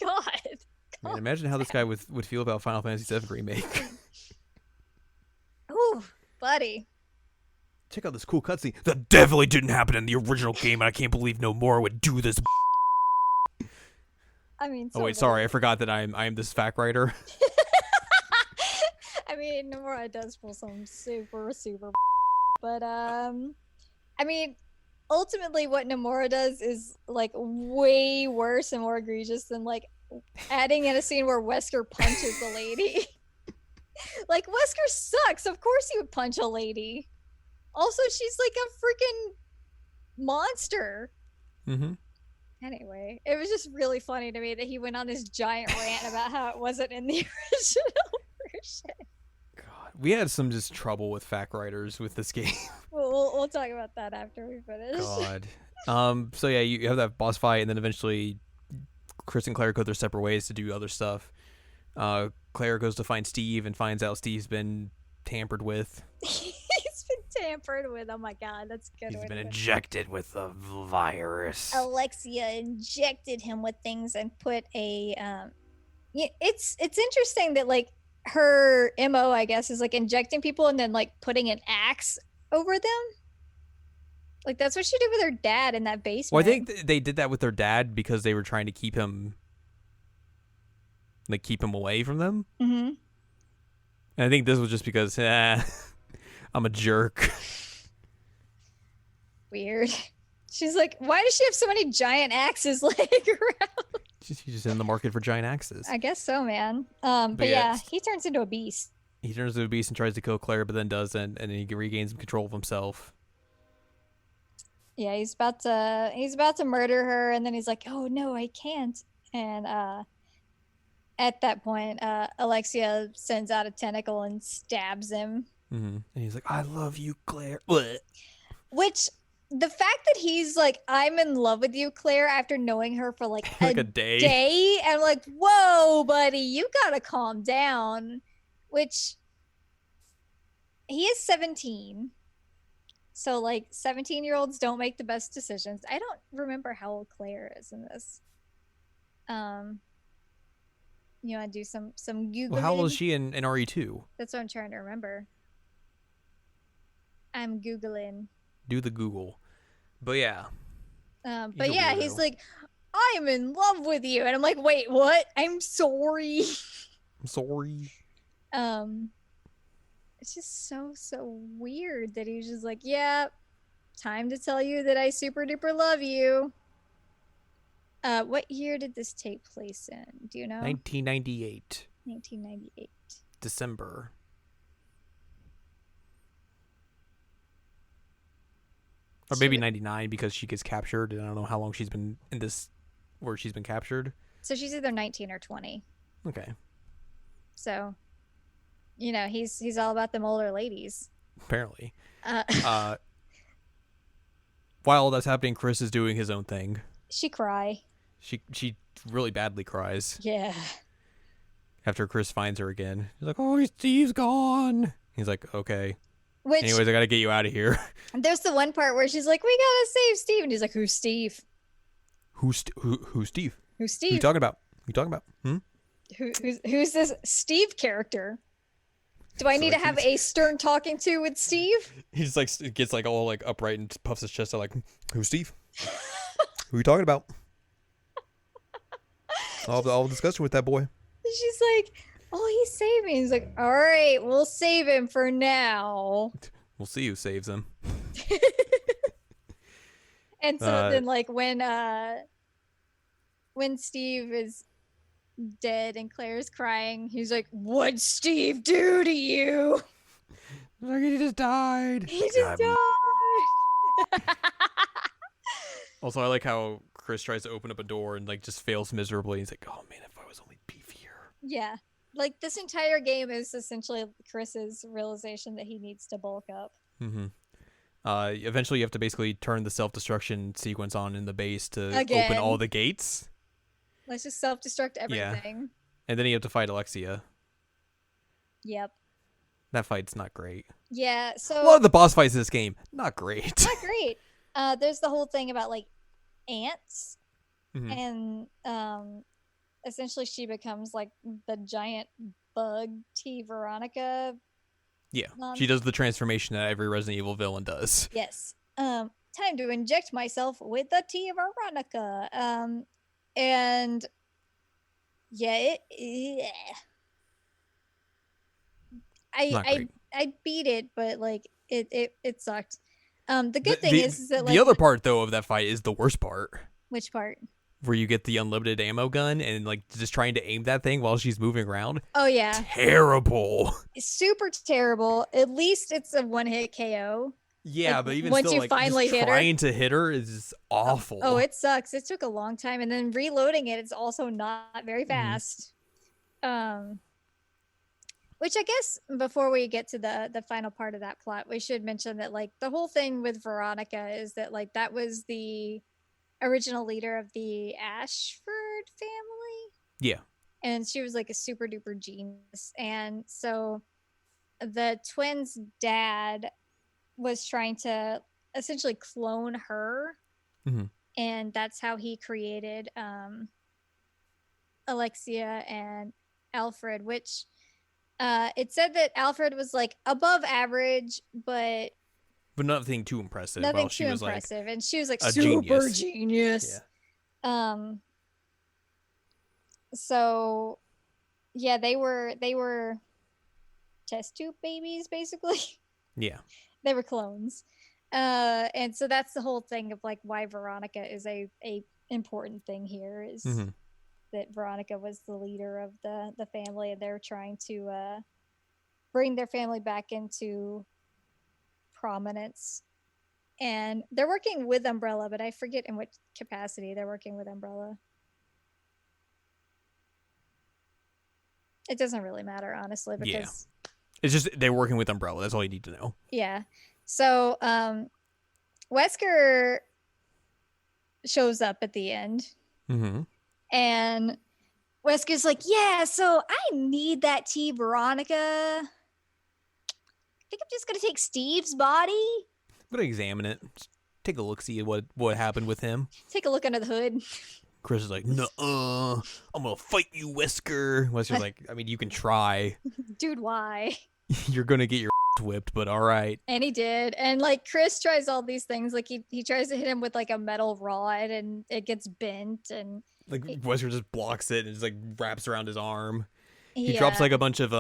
God. Man, imagine how this guy would feel about Final Fantasy VII Remake. Ooh, buddy. Check out this cool cutscene. That definitely didn't happen in the original game, and I can't believe Nomura would do this. I mean, oh wait, sorry, I forgot that I am this fact writer. I mean, Nomura does pull some super, but I mean, ultimately, what Nomura does is like way worse and more egregious than like adding in a scene where Wesker punches a lady. Like, Wesker sucks. Of course he would punch a lady. Also, she's like a freaking monster. Mm-hmm. Anyway, it was just really funny to me that he went on this giant rant about how it wasn't in the original version. God, we had some just trouble with fact writers with this game. We'll talk about that after we finish. God. So yeah, you have that boss fight, and then eventually Chris and Claire go their separate ways to do other stuff. Claire goes to find Steve and finds out Steve's been tampered with. He's been tampered with. Oh my God, that's good. He's been injected with the virus. Alexia injected him with things and put a. It's interesting that like her MO, I guess, is like injecting people and then like putting an axe over them. Like, that's what she did with her dad in that basement. Well, I think they did that with their dad because they were trying to keep him away from them. Mm-hmm. And I think this was just because, I'm a jerk. Weird. She's like, why does she have so many giant axes laying around? She's just in the market for giant axes. I guess so, man. But yeah, he turns into a beast. He turns into a beast and tries to kill Claire, but then doesn't, and he regains control of himself. Yeah, he's about to murder her, and then he's like, "Oh no, I can't." And at that point, Alexia sends out a tentacle and stabs him. Mm-hmm. And he's like, "I love you, Claire." Which, the fact that he's like, "I'm in love with you, Claire," after knowing her for like a day, and I'm like, "Whoa, buddy, you gotta calm down." Which, he is 17. So, like, 17-year-olds don't make the best decisions. I don't remember how old Claire is in this. You want to do some Googling? Well, how old is she in RE2? That's what I'm trying to remember. I'm Googling. Do the Google. But yeah. But yeah, he's like, I'm in love with you. And I'm like, wait, what? I'm sorry. I'm sorry. it's just so weird that he was just like, yeah, time to tell you that I super duper love you. What year did this take place in? Do you know? 1998. 1998. December. Or maybe 99 because she gets captured, and I don't know how long she's been in this, where she's been captured. So she's either 19 or 20. Okay. So, he's all about them older ladies. Apparently. While that's happening, Chris is doing his own thing. She cry. She really badly cries. Yeah. After Chris finds her again. He's like, oh, Steve's gone. He's like, okay. Anyways, I gotta get you out of here. There's the one part where she's like, we gotta save Steve. And he's like, who's Steve? Who's Steve? Who's Steve? Who you talking about? Who's this Steve character? Do I need to have a stern talking to with Steve? He just like gets like all like upright and puffs his chest out like, who's Steve? Who you talking about? I'll discuss with that boy. She's like, oh, he saved me. He's like, all right, we'll save him for now. We'll see who saves him. And so then like when Steve is dead and Claire's crying, he's like, what'd Steve do to you? Like, he just died. He just died. Also, I like how Chris tries to open up a door and like just fails miserably. He's like, oh man, if I was only beefier. Yeah. Like this entire game is essentially Chris's realization that he needs to bulk up. Mm-hmm. Eventually you have to basically turn the self-destruction sequence on in the base to open all the gates. Let's just self-destruct everything. Yeah. And then you have to fight Alexia. Yep. That fight's not great. Yeah, so... A lot of the boss fights in this game, not great. Not great. There's the whole thing about, like, ants. Mm-hmm. And essentially she becomes, like, the giant bug T Veronica. Yeah, she does the transformation that every Resident Evil villain does. Yes. Time to inject myself with the T Veronica. And yeah, I beat it, but like it sucked. The good thing is that like the other part though of that fight is the worst part. Which part? Where you get the unlimited ammo gun and like just trying to aim that thing while she's moving around. Oh yeah. Terrible. Super terrible. At least it's a one-hit KO. Yeah, like, but even once still, you like, finally just trying to hit her is awful. Oh, it sucks. It took a long time, and then reloading it's also not very fast. Which I guess before we get to the final part of that plot, we should mention that like the whole thing with Veronica is that like that was the original leader of the Ashford family. Yeah. And she was like a super duper genius, and so the twins' dad was trying to essentially clone her, and that's how he created Alexia and Alfred, which it said that Alfred was like above average, but nothing too impressive. Nothing too impressive, and she was like super genius. Yeah. So yeah, they were test tube babies basically. Yeah. They were clones. And so that's the whole thing of like why Veronica is a important thing here is that Veronica was the leader of the family, and they're trying to bring their family back into prominence. And they're working with Umbrella, but I forget in what capacity they're working with Umbrella. It doesn't really matter, honestly, because it's just they're working with Umbrella. That's all you need to know. Yeah. So Wesker shows up at the end. And Wesker's like, yeah, so I need that T Veronica. I think I'm just going to take Steve's body. I'm going to examine it. Just take a look, see what happened with him. Take a look under the hood. Chris is like, nuh-uh, I'm going to fight you, Wesker. Wesker's like, I mean, you can try. Dude, why? You're going to get your whipped, but all right. And he did. And like Chris tries all these things. Like he tries to hit him with like a metal rod and it gets bent. And like Wesker just blocks it and just like wraps around his arm. he drops like a bunch of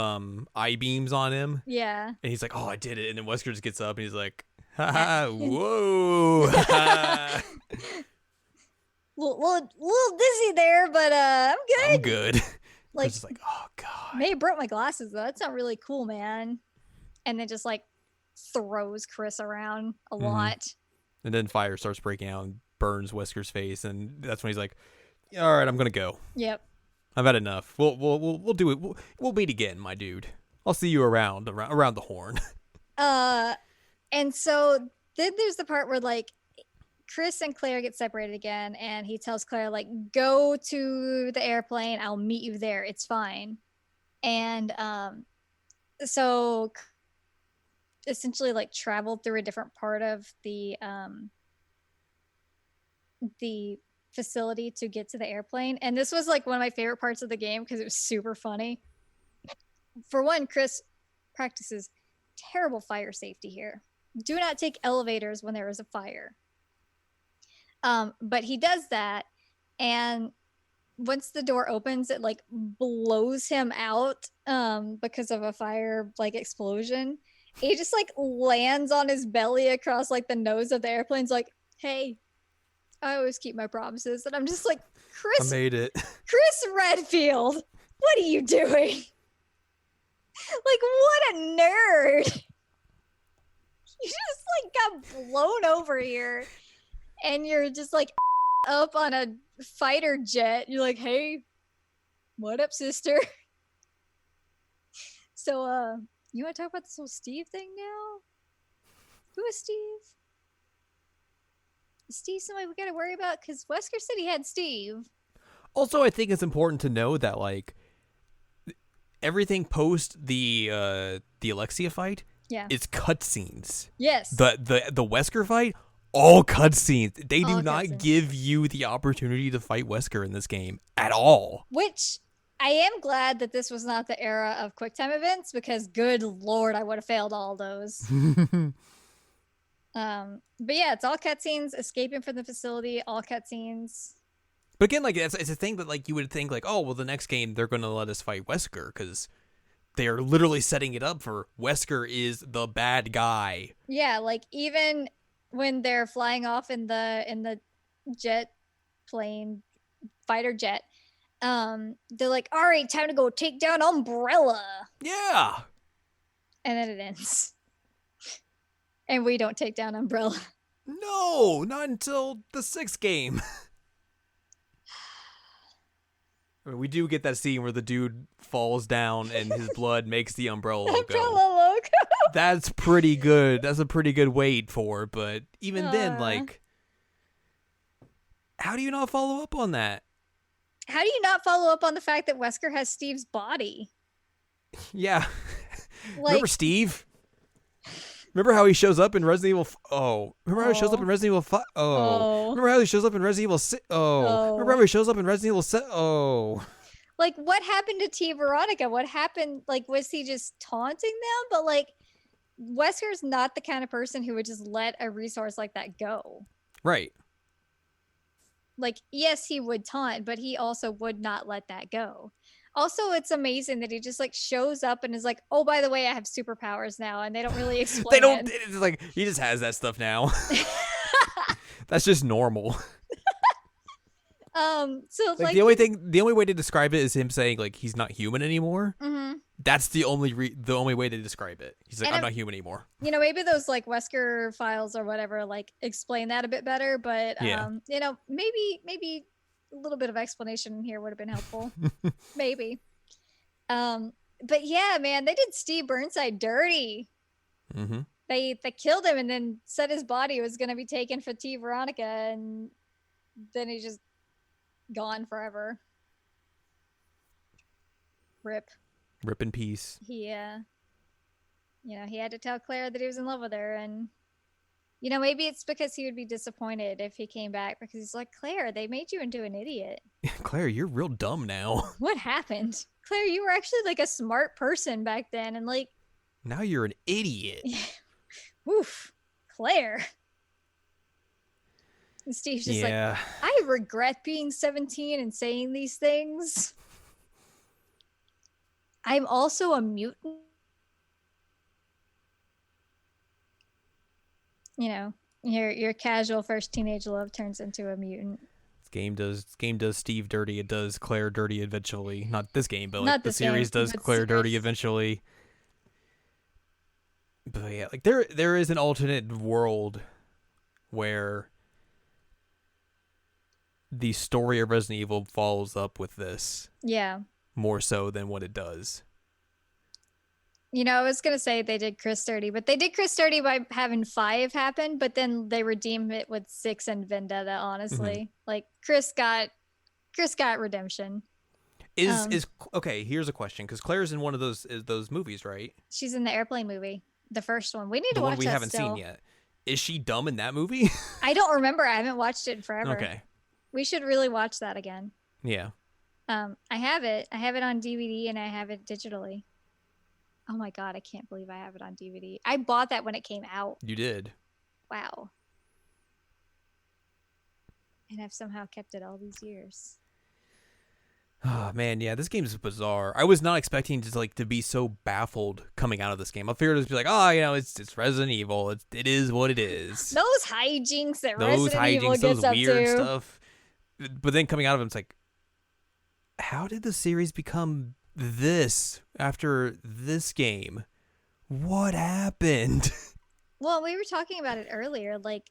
eye beams on him. Yeah. And he's like, "Oh, I did it!" And then Wesker just gets up and he's like, "Ha whoa." little dizzy there, but I'm good. I'm good. Like, just like, oh god. May have broke my glasses though. That's not really cool, man. And then just like throws Chris around a lot. And then fire starts breaking out and burns Wesker's face, and that's when he's like, "All right, I'm gonna go. Yep. I've had enough. We'll do it. We'll meet again, my dude. I'll see you around the horn." And so then there's the part where like Chris and Claire get separated again, and he tells Claire like, "Go to the airplane. I'll meet you there. It's fine." And so essentially like traveled through a different part of the facility to get to the airplane. And this was like one of my favorite parts of the game because it was super funny. For one, Chris practices terrible fire safety here. Do not take elevators when there is a fire. But he does that, and once the door opens, it like blows him out because of a fire like explosion. He just like lands on his belly across like the nose of the airplane's like, "Hey, I always keep my promises." And I'm just like, Chris, I made it. Chris Redfield, what are you doing? Like, what a nerd. You just like got blown over here, and you're just like up on a fighter jet. You're like, "Hey, what up, sister?" So, you want to talk about this whole Steve thing now? Who is Steve? Is Steve somebody we got to worry about? Because Wesker said he had Steve. Also, I think it's important to know that like everything post the Alexia fight, it's cutscenes. Yes. The Wesker fight, all cutscenes. They do not cutscenes. give you the opportunity to fight Wesker in this game at all. Which I am glad that this was not the era of QuickTime events, because good lord, I would have failed all those. But yeah, it's all cutscenes. Escaping from the facility, all cutscenes. But again, like it's a thing that like you would think like, oh well, the next game they're going to let us fight Wesker because they are literally setting it up for Wesker is the bad guy. Yeah, like even when they're flying off in the jet plane, fighter jet, they're like, "All right, time to go take down Umbrella." Yeah. And then it ends. And we don't take down Umbrella. No, not until the 6th game. I mean, we do get that scene where the dude falls down and his blood makes the Umbrella logo. Umbrella logo. That's pretty good. That's a pretty good wait for, but even then, like, how do you not follow up on that? How do you not follow up on the fact that Wesker has Steve's body? Yeah. Like, remember Steve? Remember how he shows up in Resident Evil? Remember how he shows up in Resident Evil 5? Remember how he shows up in Resident Evil 6? Remember how he shows up in Resident Evil 7? Like, what happened to T. Veronica? What happened? Like, was he just taunting them? But, like, Wesker's not the kind of person who would just let a resource like that go. Right. Like, yes, he would taunt, but he also would not let that go. Also, it's amazing that he just like shows up and is like, "Oh, by the way, I have superpowers now," and they don't really explain. They don't. It's like he just has that stuff now. That's just normal. So like the only way to describe it is him saying like he's not human anymore. Mm-hmm. That's the only way to describe it. He's like, I'm not human anymore. You know, maybe those like Wesker files or whatever like explain that a bit better. But you know, maybe a little bit of explanation here would have been helpful. Maybe. But yeah, man, they did Steve Burnside dirty. Mm-hmm. They killed him and then said his body was going to be taken for T. Veronica, and then he's just gone forever. Rip in peace. He you know, he had to tell Claire that he was in love with her, and you know, maybe it's because he would be disappointed if he came back, because he's like, "Claire, they made you into an idiot." Claire, you're real dumb now. What happened? Claire, you were actually like a smart person back then, and like now you're an idiot. Oof, Claire. And Steve's just like, I regret being 17 and saying these things. I'm also a mutant. You know, your casual first teenage love turns into a mutant. This game does Steve dirty. It does Claire dirty eventually. Not this game, but like Not the this game, series does but Claire dirty series. eventually. But yeah, like there is an alternate world where the story of Resident Evil follows up with this Yeah. more so than what it does. I was gonna say they did Chris dirty, but they did Chris dirty by having 5 happen, but then they redeemed it with 6 and Vendetta. Honestly, like Chris got redemption. Is okay? Here's a question, because Claire's in one of those movies, right? She's in the airplane movie, the first one. We need The to one watch we that haven't still. seen yet. Is she dumb in that movie? I don't remember. I haven't watched it in forever. Okay. We should really watch that again. Yeah. I have it. I have it on DVD and I have it digitally. Oh my god, I can't believe I have it on DVD. I bought that when it came out. You did. Wow. And I've somehow kept it all these years. Oh man, yeah, this game is bizarre. I was not expecting to be so baffled coming out of this game. I figured it would be like, oh, it's Resident Evil. It is what it is. Those hijinks that Those Resident Evil hijinks, gets those up weird to. stuff. But then coming out of it, it's like, how did the series become this after this game? What happened? Well, we were talking about it earlier. Like,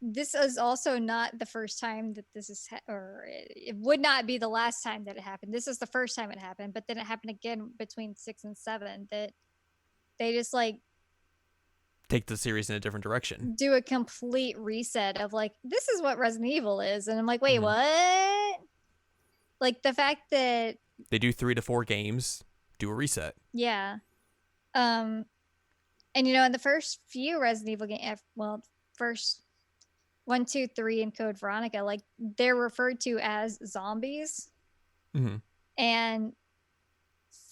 this is also not the first time that this is, or it would not be the last time that it happened. This is the first time it happened, but then it happened again between 6 and 7. That they just like Take the series in a different direction. do a complete reset of like, this is what Resident Evil is, and I'm like, wait, Mhm. what? Like the fact that they do 3 to 4 games, do a reset. Yeah. And in the first few Resident Evil games, well, first 1, 2, 3 in Code Veronica, like they're referred to as zombies. Mm-hmm. And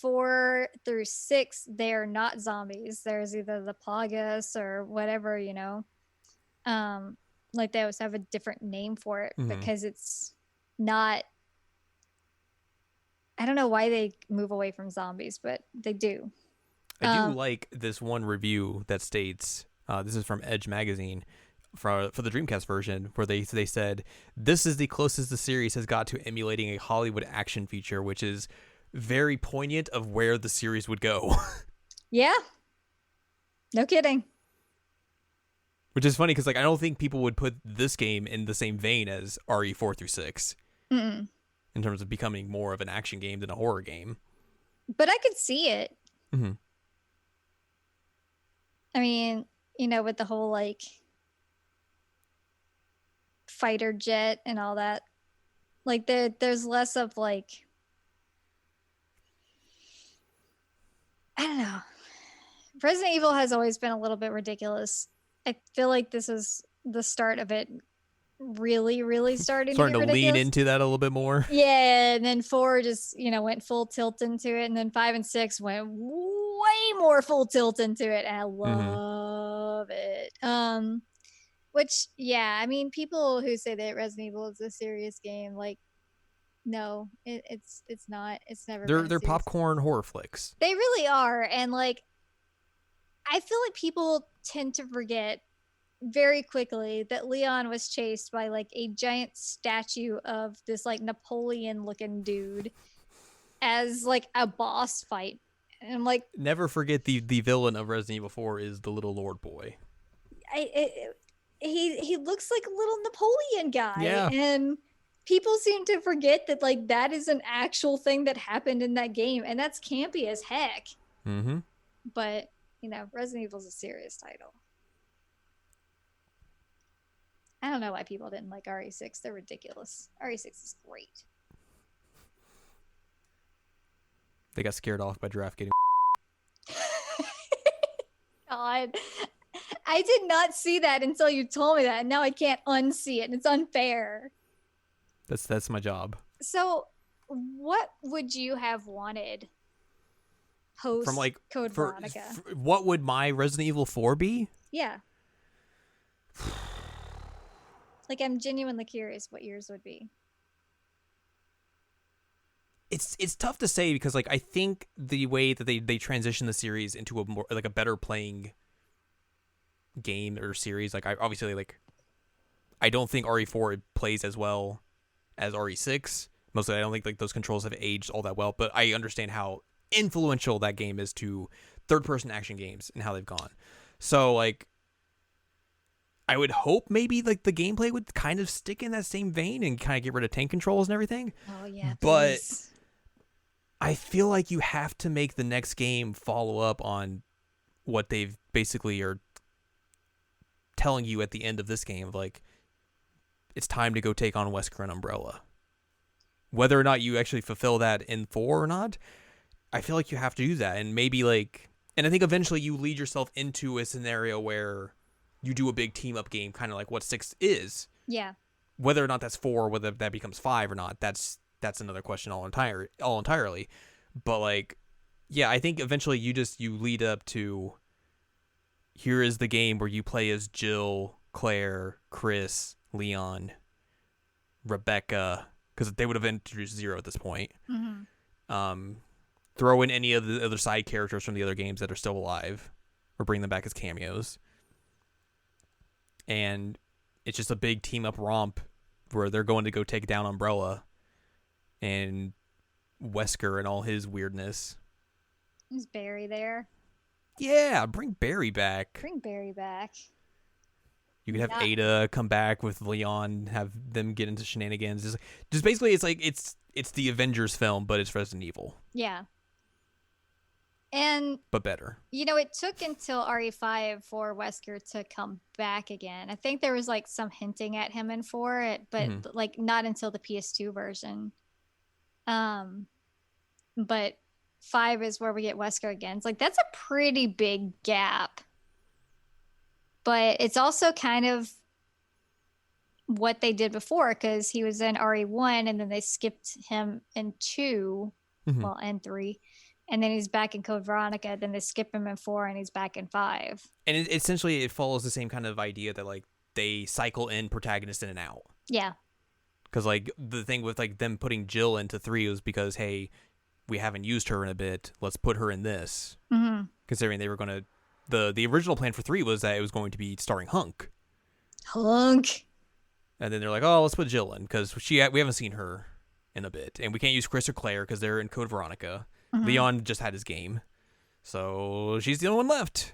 4 through 6, they're not zombies. There's either the Plagas or whatever, like they always have a different name for it because it's not. I don't know why they move away from zombies, but they do. I do like this one review that states, this is from Edge Magazine, for the Dreamcast version, where they said, this is the closest the series has got to emulating a Hollywood action feature, which is very poignant of where the series would go. Yeah. No kidding. Which is funny, because I don't think people would put this game in the same vein as RE4 through 6. Mm-mm. In terms of becoming more of an action game than a horror game. But I could see it. Mm-hmm. I mean, with the whole like fighter jet and all that. Like there's less of like, I don't know. Resident Evil has always been a little bit ridiculous. I feel like this is the start of it really starting to lean ridiculous. into that a little bit more. Yeah, and then 4 just went full tilt into it, and then 5 and 6 went way more full tilt into it, and I love it. Which, yeah, I mean, people who say that Resident Evil is a serious game, like, no, it's not. It's never. They're popcorn horror flicks. They really are, and like, I feel like people tend to forget very quickly that Leon was chased by like a giant statue of this like Napoleon looking dude as like a boss fight. And I'm like, never forget the villain of Resident Evil 4 is the little Lord boy. He looks like a little Napoleon guy. Yeah. And people seem to forget that like that is an actual thing that happened in that game, and that's campy as heck. Mm-hmm. But Resident Evil is a serious title. I don't know why people didn't like RE6. They're ridiculous. RE6 is great. They got scared off by Giraffe getting. God. I did not see that until you told me that, and now I can't unsee it, and it's unfair. That's my job. So, what would you have wanted post from like Code Veronica? What would my Resident Evil 4 be? Yeah. Like, I'm genuinely curious what yours would be. it's tough to say because like I think the way that they transition the series into a more like a better playing game or series, like I obviously like I don't think RE4 plays as well as RE6. Mostly I don't think like those controls have aged all that well, but I understand how influential that game is to third person action games and how they've gone. So like I would hope maybe like the gameplay would kind of stick in that same vein and kind of get rid of tank controls and everything. Oh yeah, but please. I feel like you have to make the next game follow up on what they've basically are telling you at the end of this game. Like, it's time to go take on Wesker and Umbrella. Whether or not you actually fulfill that in 4 or not, I feel like you have to do that. And maybe like, and I think eventually you lead yourself into a scenario where you do a big team up game, kind of like what 6 is. Yeah. Whether or not that's 4, whether that becomes 5 or not, that's another question all entirely. But like, yeah, I think eventually you lead up to, here is the game where you play as Jill, Claire, Chris, Leon, Rebecca, because they would have introduced Zero at this point. Mm-hmm. Throw in any of the other side characters from the other games that are still alive, or bring them back as cameos. And it's just a big team up romp where they're going to go take down Umbrella and Wesker and all his weirdness. Is Barry there? Yeah, bring Barry back. Bring Barry back. You could have Ada come back with Leon, have them get into shenanigans. Just basically, it's like it's the Avengers film, but it's Resident Evil. Yeah. And but better. You know, it took until RE5 for Wesker to come back again. I think there was like some hinting at him in 4, but like not until the PS2 version. But 5 is where we get Wesker again. It's like that's a pretty big gap. But it's also kind of what they did before, because he was in RE1 and then they skipped him in 2, well, and 3. And then he's back in Code Veronica. Then they skip him in 4 and he's back in 5. And essentially it follows the same kind of idea that like they cycle in protagonists in and out. Yeah. Because like the thing with like them putting Jill into 3 was because, hey, we haven't used her in a bit. Let's put her in this. Mm-hmm. Considering they were going to... The original plan for 3 was that it was going to be starring Hunk. Hunk. And then they're like, oh, let's put Jill in because we haven't seen her in a bit. And we can't use Chris or Claire because they're in Code Veronica. Mm-hmm. Leon just had his game. So she's the only one left.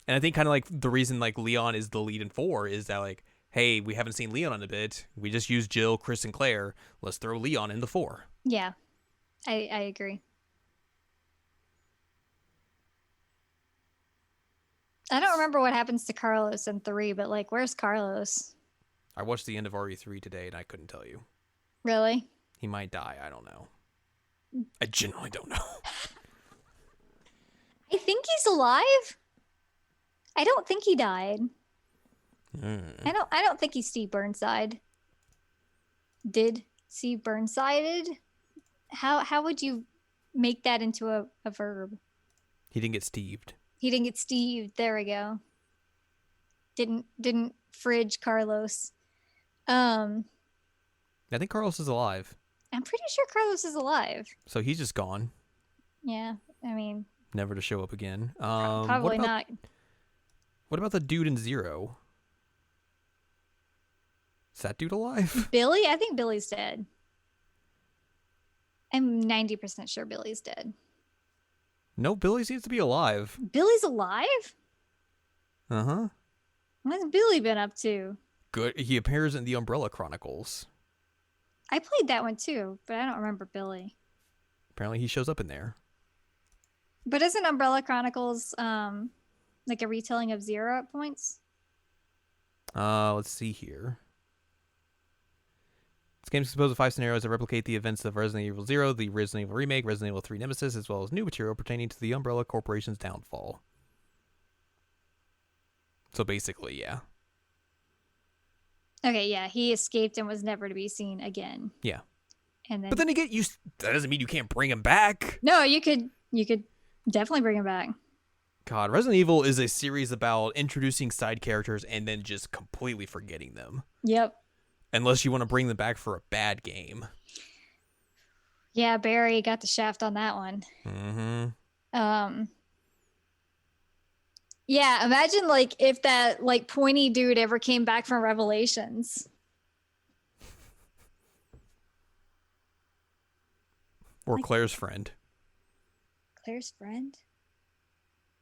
And I think kind of like the reason like Leon is the lead in 4 is that like, hey, we haven't seen Leon in a bit. We just used Jill, Chris, and Claire. Let's throw Leon into 4. Yeah, I agree. I don't remember what happens to Carlos in 3, but like, where's Carlos? I watched the end of RE3 today and I couldn't tell you. Really? He might die. I don't know. I genuinely don't know. I think he's alive. I don't think he died. I don't think he's Steve Burnside. Did Steve Burnsided? How would you make that into a verb? He didn't get Steved. He didn't get Steve. There we go. Didn't fridge Carlos. I think Carlos is alive. I'm pretty sure Carlos is alive. So he's just gone. Yeah, I mean, never to show up again. Probably not. What about the dude in 0? Is that dude alive? Billy? I think Billy's dead. I'm 90% sure Billy's dead. No, Billy seems to be alive. Billy's alive? Uh-huh. What's Billy been up to? Good. He appears in the Umbrella Chronicles. I played that one too, but I don't remember Billy. Apparently he shows up in there. But isn't Umbrella Chronicles like a retelling of 0 at points? Let's see here. This game is composed of 5 scenarios that replicate the events of Resident Evil 0, the Resident Evil Remake, Resident Evil 3 Nemesis, as well as new material pertaining to the Umbrella Corporation's downfall. So basically, yeah. Okay, yeah, he escaped and was never to be seen again. Yeah. And then, but then again, that doesn't mean you can't bring him back. No, you could definitely bring him back. God, Resident Evil is a series about introducing side characters and then just completely forgetting them. Yep. Unless you want to bring them back for a bad game. Yeah, Barry got the shaft on that one. Um, yeah, imagine like if that like pointy dude ever came back from Revelations. Or Like, Claire's friend. Claire's friend?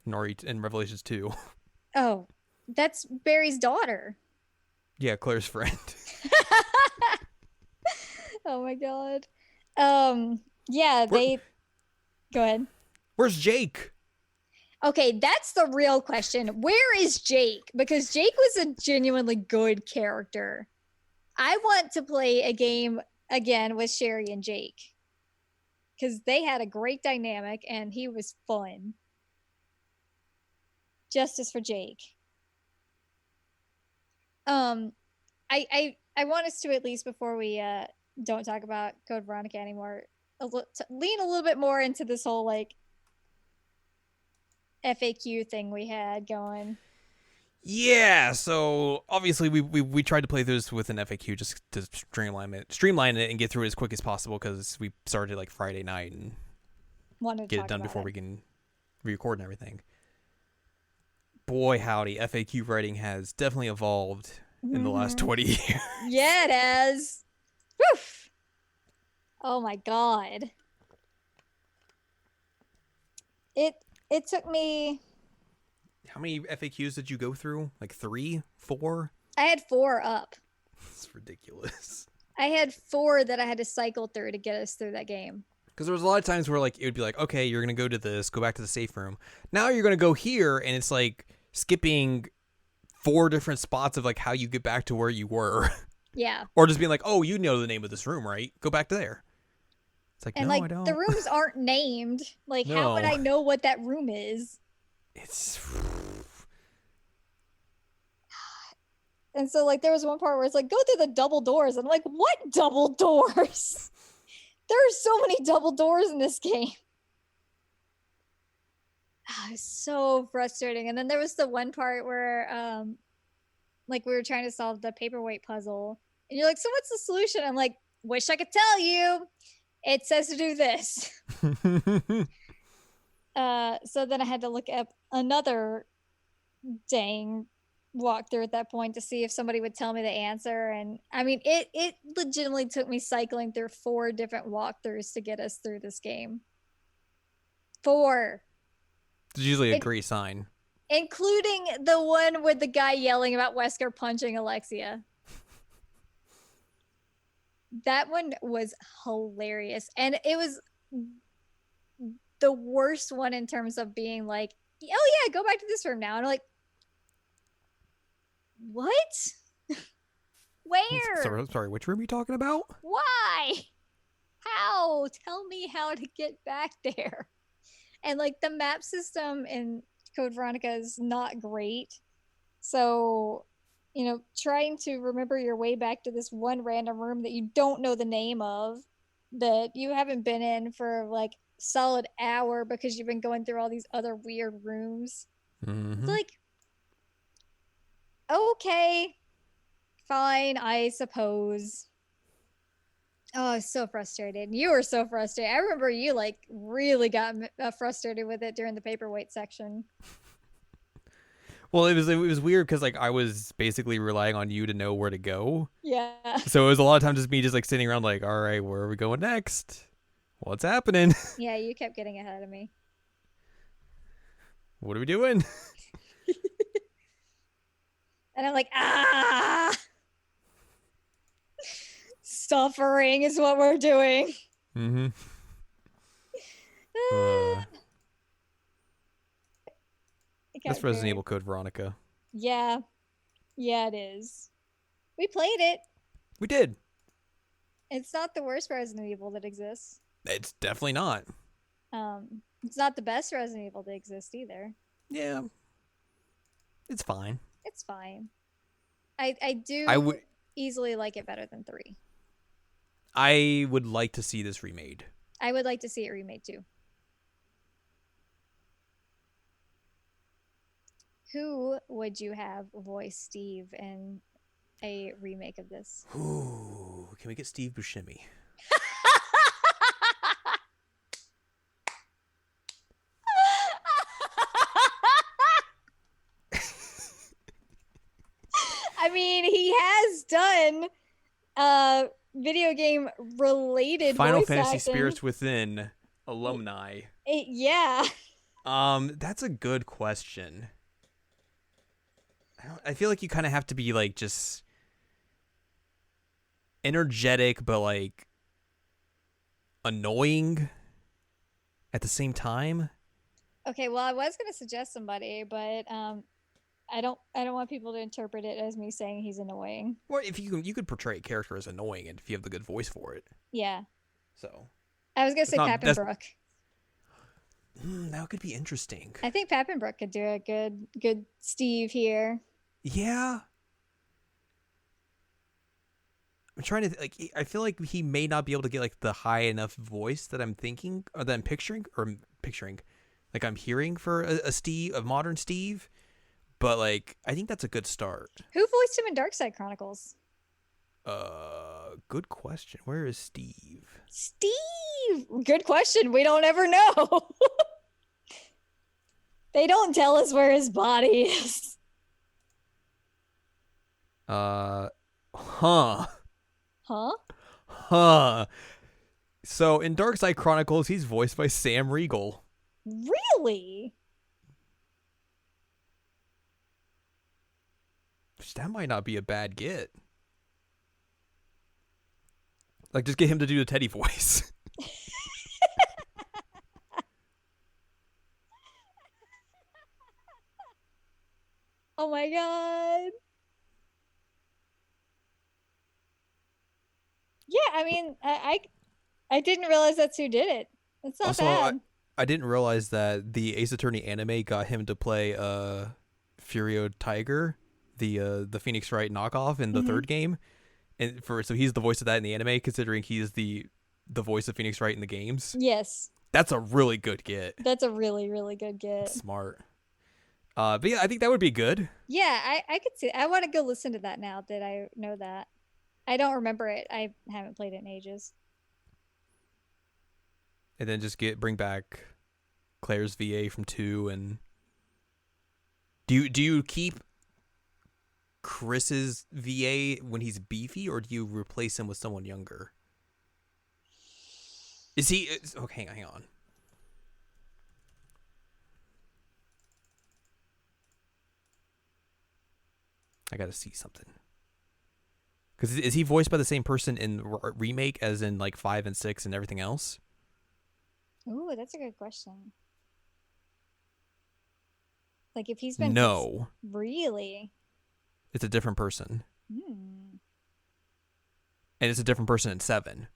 Nori in Revelations 2. Oh, that's Barry's daughter. Yeah, Claire's friend. Oh my god. Yeah, go ahead. Where's Jake? Okay, that's the real question. Where is Jake? Because Jake was a genuinely good character. I want to play a game again with Sherry and Jake because they had a great dynamic and he was fun. Justice for Jake. I want us to, at least before we don't talk about Code Veronica anymore, lean a little bit more into this whole like FAQ thing we had going. Yeah, so obviously we tried to play this with an FAQ just to streamline it and get through it as quick as possible because we started like Friday night and wanted to get it done before we can record and everything. Boy, howdy, FAQ writing has definitely evolved in the last 20 years. Yeah, it has. Woof. Oh my god. It took me. How many FAQs did you go through? Like 3, 4? I had 4 up. It's ridiculous. I had 4 that I had to cycle through to get us through that game. Because there was a lot of times where like it would be like, okay, you're gonna go to this, go back to the safe room. Now you're gonna go here, and it's like skipping 4 different spots of like how you get back to where you were. Yeah. Or just being like, oh, you know the name of this room, right? Go back to there. It's like, and no, like I don't. the rooms aren't named. Like, how would I know what that room is? It's. And so like there was one part where it's like, go through the double doors. And I'm like, what double doors? There are so many double doors in this game. It's so frustrating. And then there was the one part where like we were trying to solve the paperweight puzzle. And you're like, so what's the solution? I'm like, wish I could tell you. It says to do this. So then I had to look up another dang walkthrough at that point to see if somebody would tell me the answer. And I mean, it legitimately took me cycling through 4 different walkthroughs to get us through this game. 4. It's usually a great sign. Including the one with the guy yelling about Wesker punching Alexia. That one was hilarious. And it was the worst one in terms of being like, oh yeah, go back to this room now. And I'm like, what? Where? Sorry, which room are you talking about? Why? How? Tell me how to get back there. And like the map system in Code Veronica is not great. So, you know, trying to remember your way back to this one random room that you don't know the name of, that you haven't been in for like solid hour because you've been going through all these other weird rooms. It's like, okay, fine, I suppose. Oh, I was so frustrated. You were so frustrated. I remember you like really got frustrated with it during the paperweight section. Well, it was weird because like I was basically relying on you to know where to go. Yeah. So it was a lot of times just me just like sitting around like, all right, where are we going next? What's happening? Yeah, you kept getting ahead of me. What are we doing? And I'm like, suffering is what we're doing. Mm-hmm. That's Resident Evil Code Veronica. Yeah. Yeah, it is. We played it. We did. It's not the worst Resident Evil that exists. It's definitely not. It's not the best Resident Evil to exist either. Yeah. It's fine. It's fine. I would easily like it better than 3. I would like to see this remade. I would like to see it remade too. Who would you have voice Steve in a remake of this? Ooh, can we get Steve Buscemi? has done video game related Final voice Fantasy acting. Spirits Within alumni. Yeah. That's a good question. I feel like you kind of have to be like just energetic, but like annoying at the same time. Okay, well, I was gonna suggest somebody, but I don't want people to interpret it as me saying he's annoying. Or if you could portray a character as annoying, and if you have the good voice for it. Yeah. So I was gonna that's say not that's Pappenbrook. that could be interesting. I think Pappenbrook could do a good Steve here. Yeah. I'm trying to like. I feel like he may not be able to get like the high enough voice that I'm thinking or that I'm picturing, like I'm hearing for a modern Steve. But like, I think that's a good start. Who voiced him in Darkside Chronicles? Good question. Where is Steve? Steve! Good question. We don't ever know. They don't tell us where his body is. Huh. Huh? Huh. So in Darkside Chronicles, he's voiced by Sam Riegel. Really? Which that might not be a bad get. Like, just get him to do the Teddy voice. Oh my god. Yeah, I mean, I didn't realize that's who did it. It's not Also, bad. I didn't realize that the Ace Attorney anime got him to play Furio Tiger, the Phoenix Wright knockoff in the third game, and so he's the voice of that in the anime, considering he's the voice of Phoenix Wright in the games. Yes. That's a really good get. That's a really, really good get. Smart. But yeah, I think that would be good. Yeah, I could see. I want to go listen to that now that I know that. I don't remember it. I haven't played it in ages. And then just bring back Claire's VA from 2, and do you keep Chris's VA when he's beefy, or do you replace him with someone younger? Is he okay, hang on. I gotta see something. Because is he voiced by the same person in remake as in like 5 and 6 and everything else? Ooh, that's a good question. Like if he's been no, really, it's a different person, and it's a different person in 7.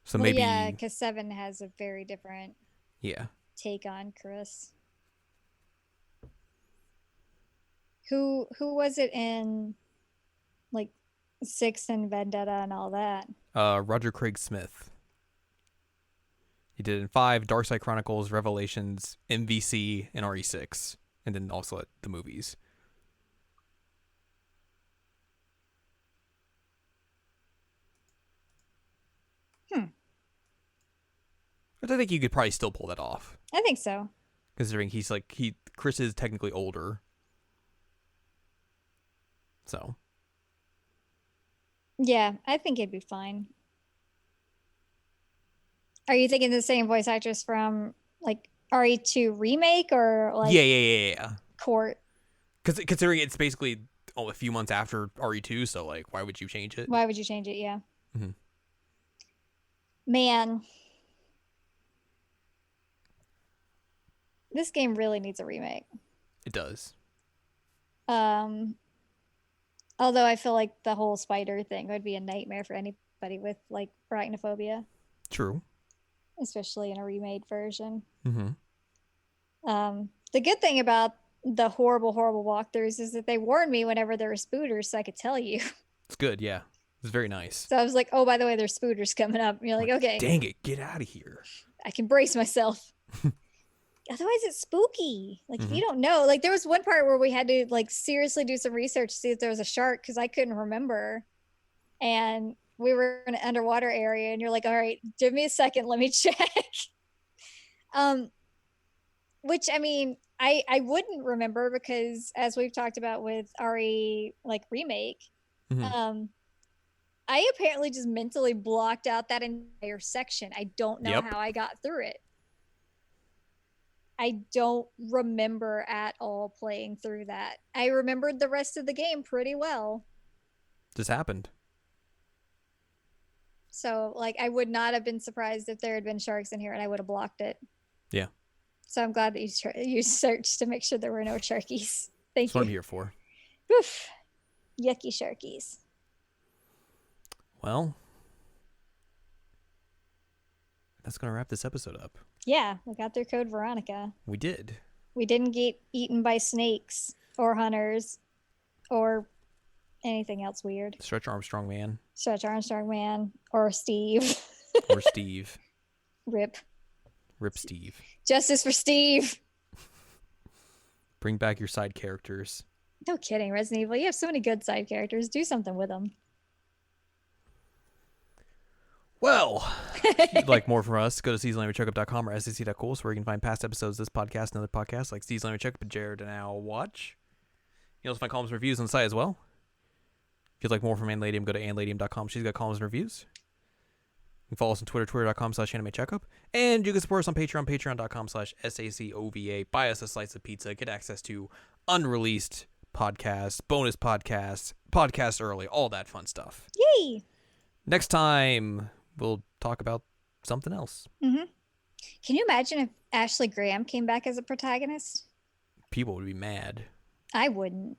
So well, maybe yeah, because 7 has a very different take on Chris. Who was it in like 6 and Vendetta and all that? Roger Craig Smith. He did it in 5, Darkside Chronicles, Revelations, MVC, and RE6, and then also at the movies. But I think you could probably still pull that off. I think so. Considering Chris is technically older. So. Yeah, I think it'd be fine. Are you thinking the same voice actress from like RE2 remake or like Yeah. Court? Because considering it's basically a few months after RE2, so like, why would you change it? Why would you change it? Yeah. Mm-hmm. Man, this game really needs a remake. It does. Although I feel like the whole spider thing would be a nightmare for anybody with like arachnophobia. True. Especially in a remade version. Mm-hmm. The good thing about the horrible walkthroughs is that they warned me whenever there were spooters, so I could tell you. It's good, yeah. It's very nice. So I was like, oh, by the way, there's spooters coming up. And you're like, okay. Dang it, get out of here. I can brace myself. Otherwise, it's spooky. Like, if you don't know, like, there was one part where we had to, like, seriously do some research to see if there was a shark because I couldn't remember. And we were in an underwater area, and you're like, all right, give me a second. Let me check. Which, I mean, I wouldn't remember because, as we've talked about with RE, like, remake, Mm-hmm. I apparently just mentally blocked out that entire section. I don't know how I got through it. I don't remember at all playing through that. I remembered the rest of the game pretty well. Just happened. So, like, I would not have been surprised if there had been sharks in here and I would have blocked it. Yeah. So I'm glad that you searched to make sure there were no sharkies. Thank That's you. what I'm here for. Oof. Yucky sharkies. Well, that's going to wrap this episode up. Yeah, we got through Code Veronica. We did. We didn't get eaten by snakes or hunters or anything else weird. Stretch Armstrong Man. Stretch Armstrong Man or Steve. Or Steve. Rip. Rip Steve. Justice for Steve. Bring back your side characters. No kidding, Resident Evil. You have so many good side characters. Do something with them. Well, if you'd like more from us, go to seasonlanguagecheckup.com or sec.cool, where you can find past episodes of this podcast and other podcasts like Season Language Checkup and Jared and Al Watch. You can also find columns and reviews on the site as well. If you'd like more from Anladium, go to anladium.com. She's got columns and reviews. You can follow us on Twitter, twitter.com/animecheckup. And you can support us on Patreon, patreon.com/SACOVA. Buy us a slice of pizza. Get access to unreleased podcasts, bonus podcasts, podcasts early, all that fun stuff. Yay! Next time, we'll talk about something else. Mm-hmm. Can you imagine if Ashley Graham came back as a protagonist? People would be mad. I wouldn't.